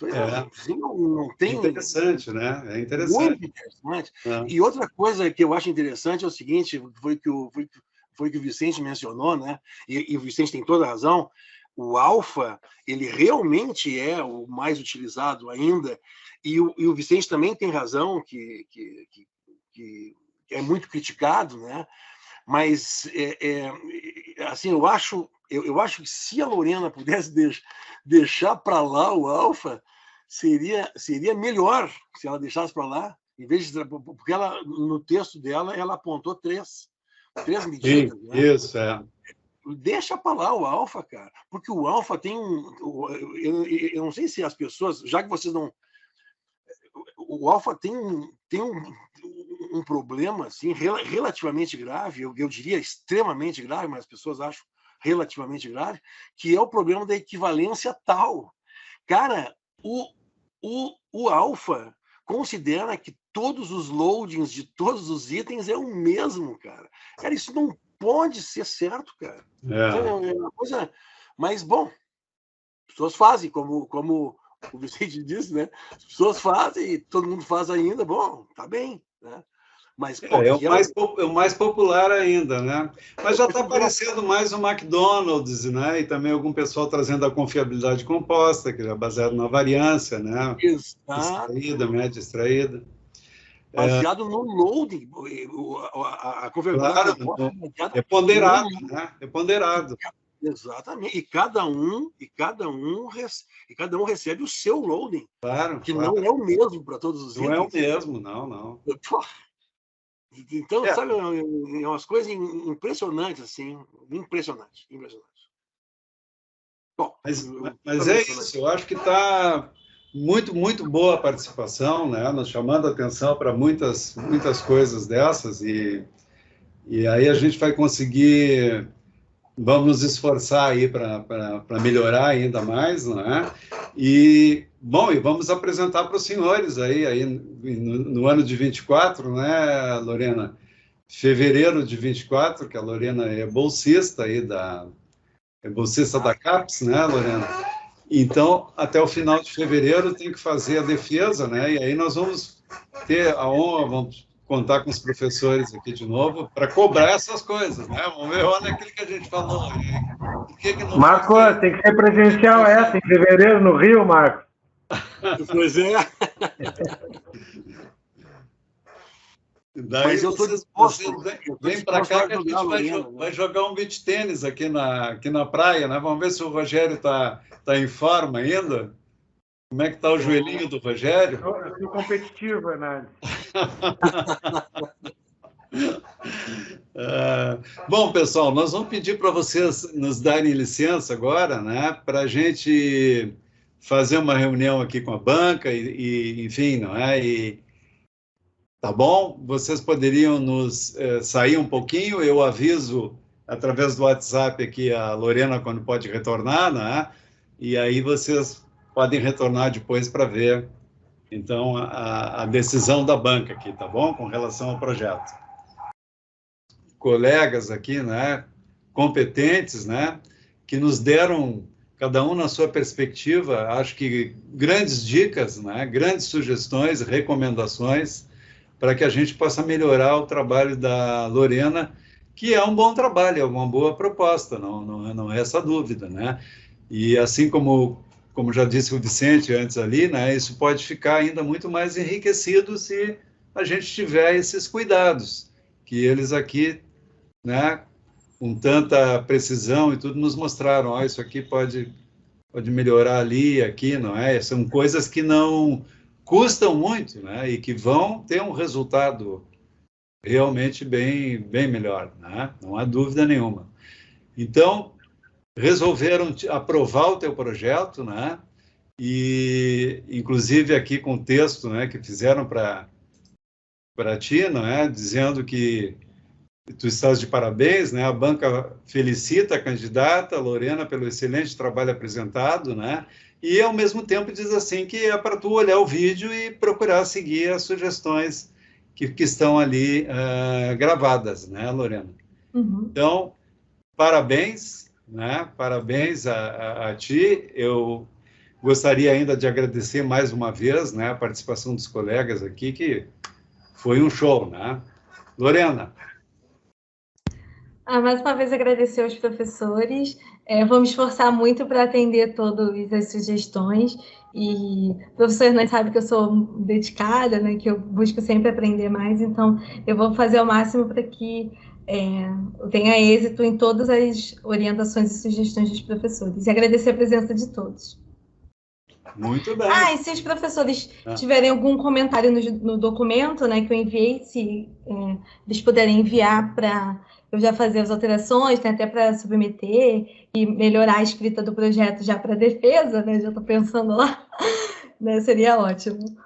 não tem... É interessante, né? É interessante. Muito interessante. E outra coisa que eu acho interessante é o seguinte, foi que o Vicente mencionou, né? E o Vicente tem toda a razão. O alfa, ele realmente é o mais utilizado ainda, e o Vicente também tem razão, que é muito criticado, né? Mas, assim, eu acho que se a Lorena pudesse deixar para lá o alfa, seria melhor se ela deixasse para lá, em vez de, porque ela, no texto dela, ela apontou três medidas. Sim, né? Isso, Deixa para lá o alfa, cara, porque o alfa tem eu não sei se as pessoas, já que vocês não... O alfa tem um problema assim, relativamente grave, eu diria extremamente grave, mas as pessoas acham relativamente grave, que é o problema da equivalência tal. Cara, o alfa considera que todos os loadings de todos os itens é o mesmo, cara. Cara, isso não pode ser certo, cara. É uma coisa... Mas, bom, as pessoas fazem, como o Vicente disse, né? As pessoas fazem e todo mundo faz ainda, bom, tá bem, né? Mas, o mais popular ainda, né? Mas já está aparecendo mais o McDonald's, né? E também algum pessoal trazendo a confiabilidade composta, que é baseado na variância, né? Exato. Extraída, média extraída. Baseado no loading. A confiabilidade composta é ponderado, né? É ponderado. Exatamente. E cada um recebe o seu loading. Claro. Não é o mesmo para todos os itens. Não é o mesmo, não. Então, sabe, é umas coisas impressionantes, assim. Impressionante. Bom, mas é isso. Eu acho que está muito, muito boa a participação, né? Nos chamando a atenção para muitas coisas dessas. E aí a gente vai conseguir... Vamos nos esforçar aí para melhorar ainda mais, não é? E vamos apresentar para os senhores aí no ano de 24, né, Lorena? Fevereiro de 24, que a Lorena é bolsista aí bolsista da CAPES, né, Lorena? Então, até o final de fevereiro tem que fazer a defesa, né? E aí nós vamos ter a honra, vamos contar com os professores aqui de novo para cobrar essas coisas, né? Vamos ver, olha aquilo que a gente falou. Marcos, tem que ser presencial em fevereiro no Rio, Marcos. Pois é. Daí Mas eu estou disposto. Vem para cá que a gente vai jogar um beach tênis aqui na praia, né? Vamos ver se o Rogério tá em forma ainda. Como é que está o joelhinho do Rogério? Eu sou competitivo, Hernandes. Bom, pessoal, nós vamos pedir para vocês nos darem licença agora, né? Para a gente fazer uma reunião aqui com a banca enfim, não é? Tá bom? Vocês poderiam nos sair um pouquinho, eu aviso através do WhatsApp aqui a Lorena quando pode retornar, né? E aí vocês podem retornar depois para ver, então, a decisão da banca aqui, tá bom? Com relação ao projeto. Colegas aqui, né? Competentes, né? Que nos deram, cada um na sua perspectiva, acho que grandes dicas, né? Grandes sugestões, recomendações, para que a gente possa melhorar o trabalho da Lorena, que é um bom trabalho, é uma boa proposta, não resta dúvida, né? E assim como já disse o Vicente antes ali, né, isso pode ficar ainda muito mais enriquecido se a gente tiver esses cuidados, que eles aqui, né, com tanta precisão e tudo, nos mostraram, ó, isso aqui pode melhorar ali, aqui, não é? São coisas que não custam muito, né? E que vão ter um resultado realmente bem melhor, né? Não há dúvida nenhuma. Então, resolveram aprovar o teu projeto, né? E, inclusive, aqui com o texto, né, que fizeram para ti, não é? Dizendo que tu estás de parabéns, né? A banca felicita a candidata, Lorena, pelo excelente trabalho apresentado, né? E, ao mesmo tempo, diz assim que é para tu olhar o vídeo e procurar seguir as sugestões que estão ali gravadas, né, Lorena? Uhum. Então, parabéns, né? Parabéns a ti. Eu gostaria ainda de agradecer mais uma vez, né, a participação dos colegas aqui, que foi um show, né? Lorena. Mais uma vez agradecer aos professores, vou me esforçar muito para atender todas as sugestões, e o professor Hernandes sabe que eu sou dedicada, né, que eu busco sempre aprender mais, então eu vou fazer o máximo para que eu tenha êxito em todas as orientações e sugestões dos professores, e agradecer a presença de todos. Muito bem. E se os professores tiverem algum comentário no documento, né, que eu enviei, se eles puderem enviar para eu já fazer as alterações, né, até para submeter e melhorar a escrita do projeto já para defesa, né, já estou pensando lá, né, seria ótimo.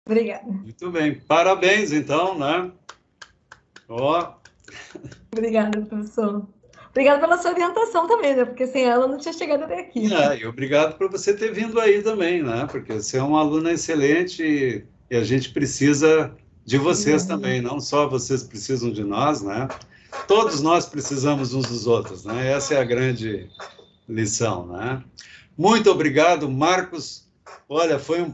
Obrigada. Muito bem. Parabéns, então, né? Obrigada, professor. Obrigada pela sua orientação também, né? Porque sem ela eu não tinha chegado até aqui. E obrigado por você ter vindo aí também, né? Porque você é uma aluna excelente e a gente precisa de vocês também, não só vocês precisam de nós, né? Todos nós precisamos uns dos outros, né? Essa é a grande lição, né? Muito obrigado, Marcos. Olha, foi um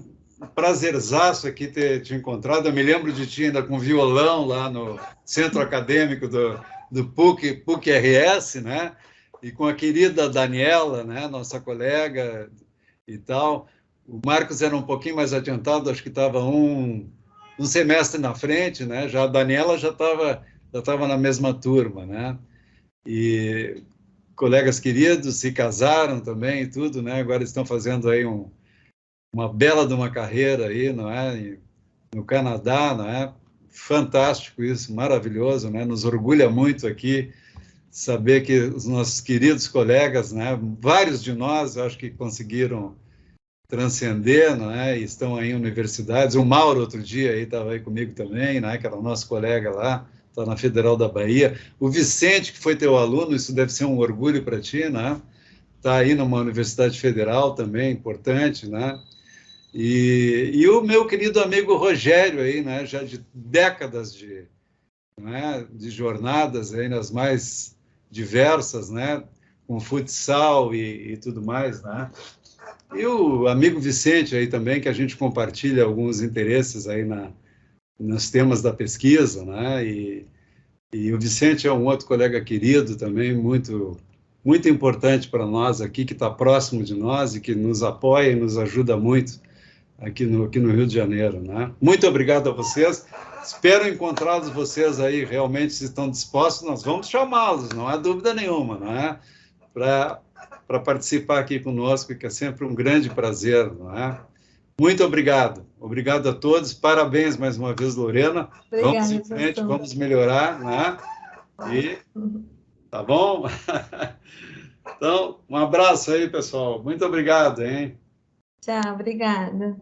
prazerzaço aqui ter te encontrado. Eu me lembro de ti ainda com violão lá no centro acadêmico do PUC-RS, né? E com a querida Daniela, né? Nossa colega e tal. O Marcos era um pouquinho mais adiantado, acho que estava um semestre na frente, né? Já a Daniela já estava na mesma turma, né? E colegas queridos se casaram também e tudo, né? Agora estão fazendo aí uma bela de uma carreira aí, não é? No Canadá, não é? Fantástico isso, maravilhoso, né? Nos orgulha muito aqui saber que os nossos queridos colegas, né? Vários de nós, acho que conseguiram transcender, não é? E estão aí em universidades. O Mauro, outro dia, aí estava aí comigo também, né? Que era o nosso colega lá, está na Federal da Bahia. O Vicente, que foi teu aluno, isso deve ser um orgulho para ti, né? Está aí numa universidade federal também, importante, né? E o meu querido amigo Rogério aí, né? Já de décadas de jornadas aí nas mais diversas, né? Com futsal e tudo mais, né? E o amigo Vicente aí também, que a gente compartilha alguns interesses aí nos temas da pesquisa, né? E o Vicente é um outro colega querido também, muito muito importante para nós aqui, que está próximo de nós e que nos apoia e nos ajuda muito aqui no Rio de Janeiro, né? Muito obrigado a vocês. Espero encontrá-los vocês aí, realmente, se estão dispostos, nós vamos chamá-los, não há dúvida nenhuma, não é? Para participar aqui conosco, que é sempre um grande prazer, não é? Muito obrigado. Obrigado a todos. Parabéns mais uma vez, Lorena. Obrigada, vamos em frente, vamos melhorar, né? E tá bom? Então, um abraço aí, pessoal. Muito obrigado, hein? Tchau, obrigada.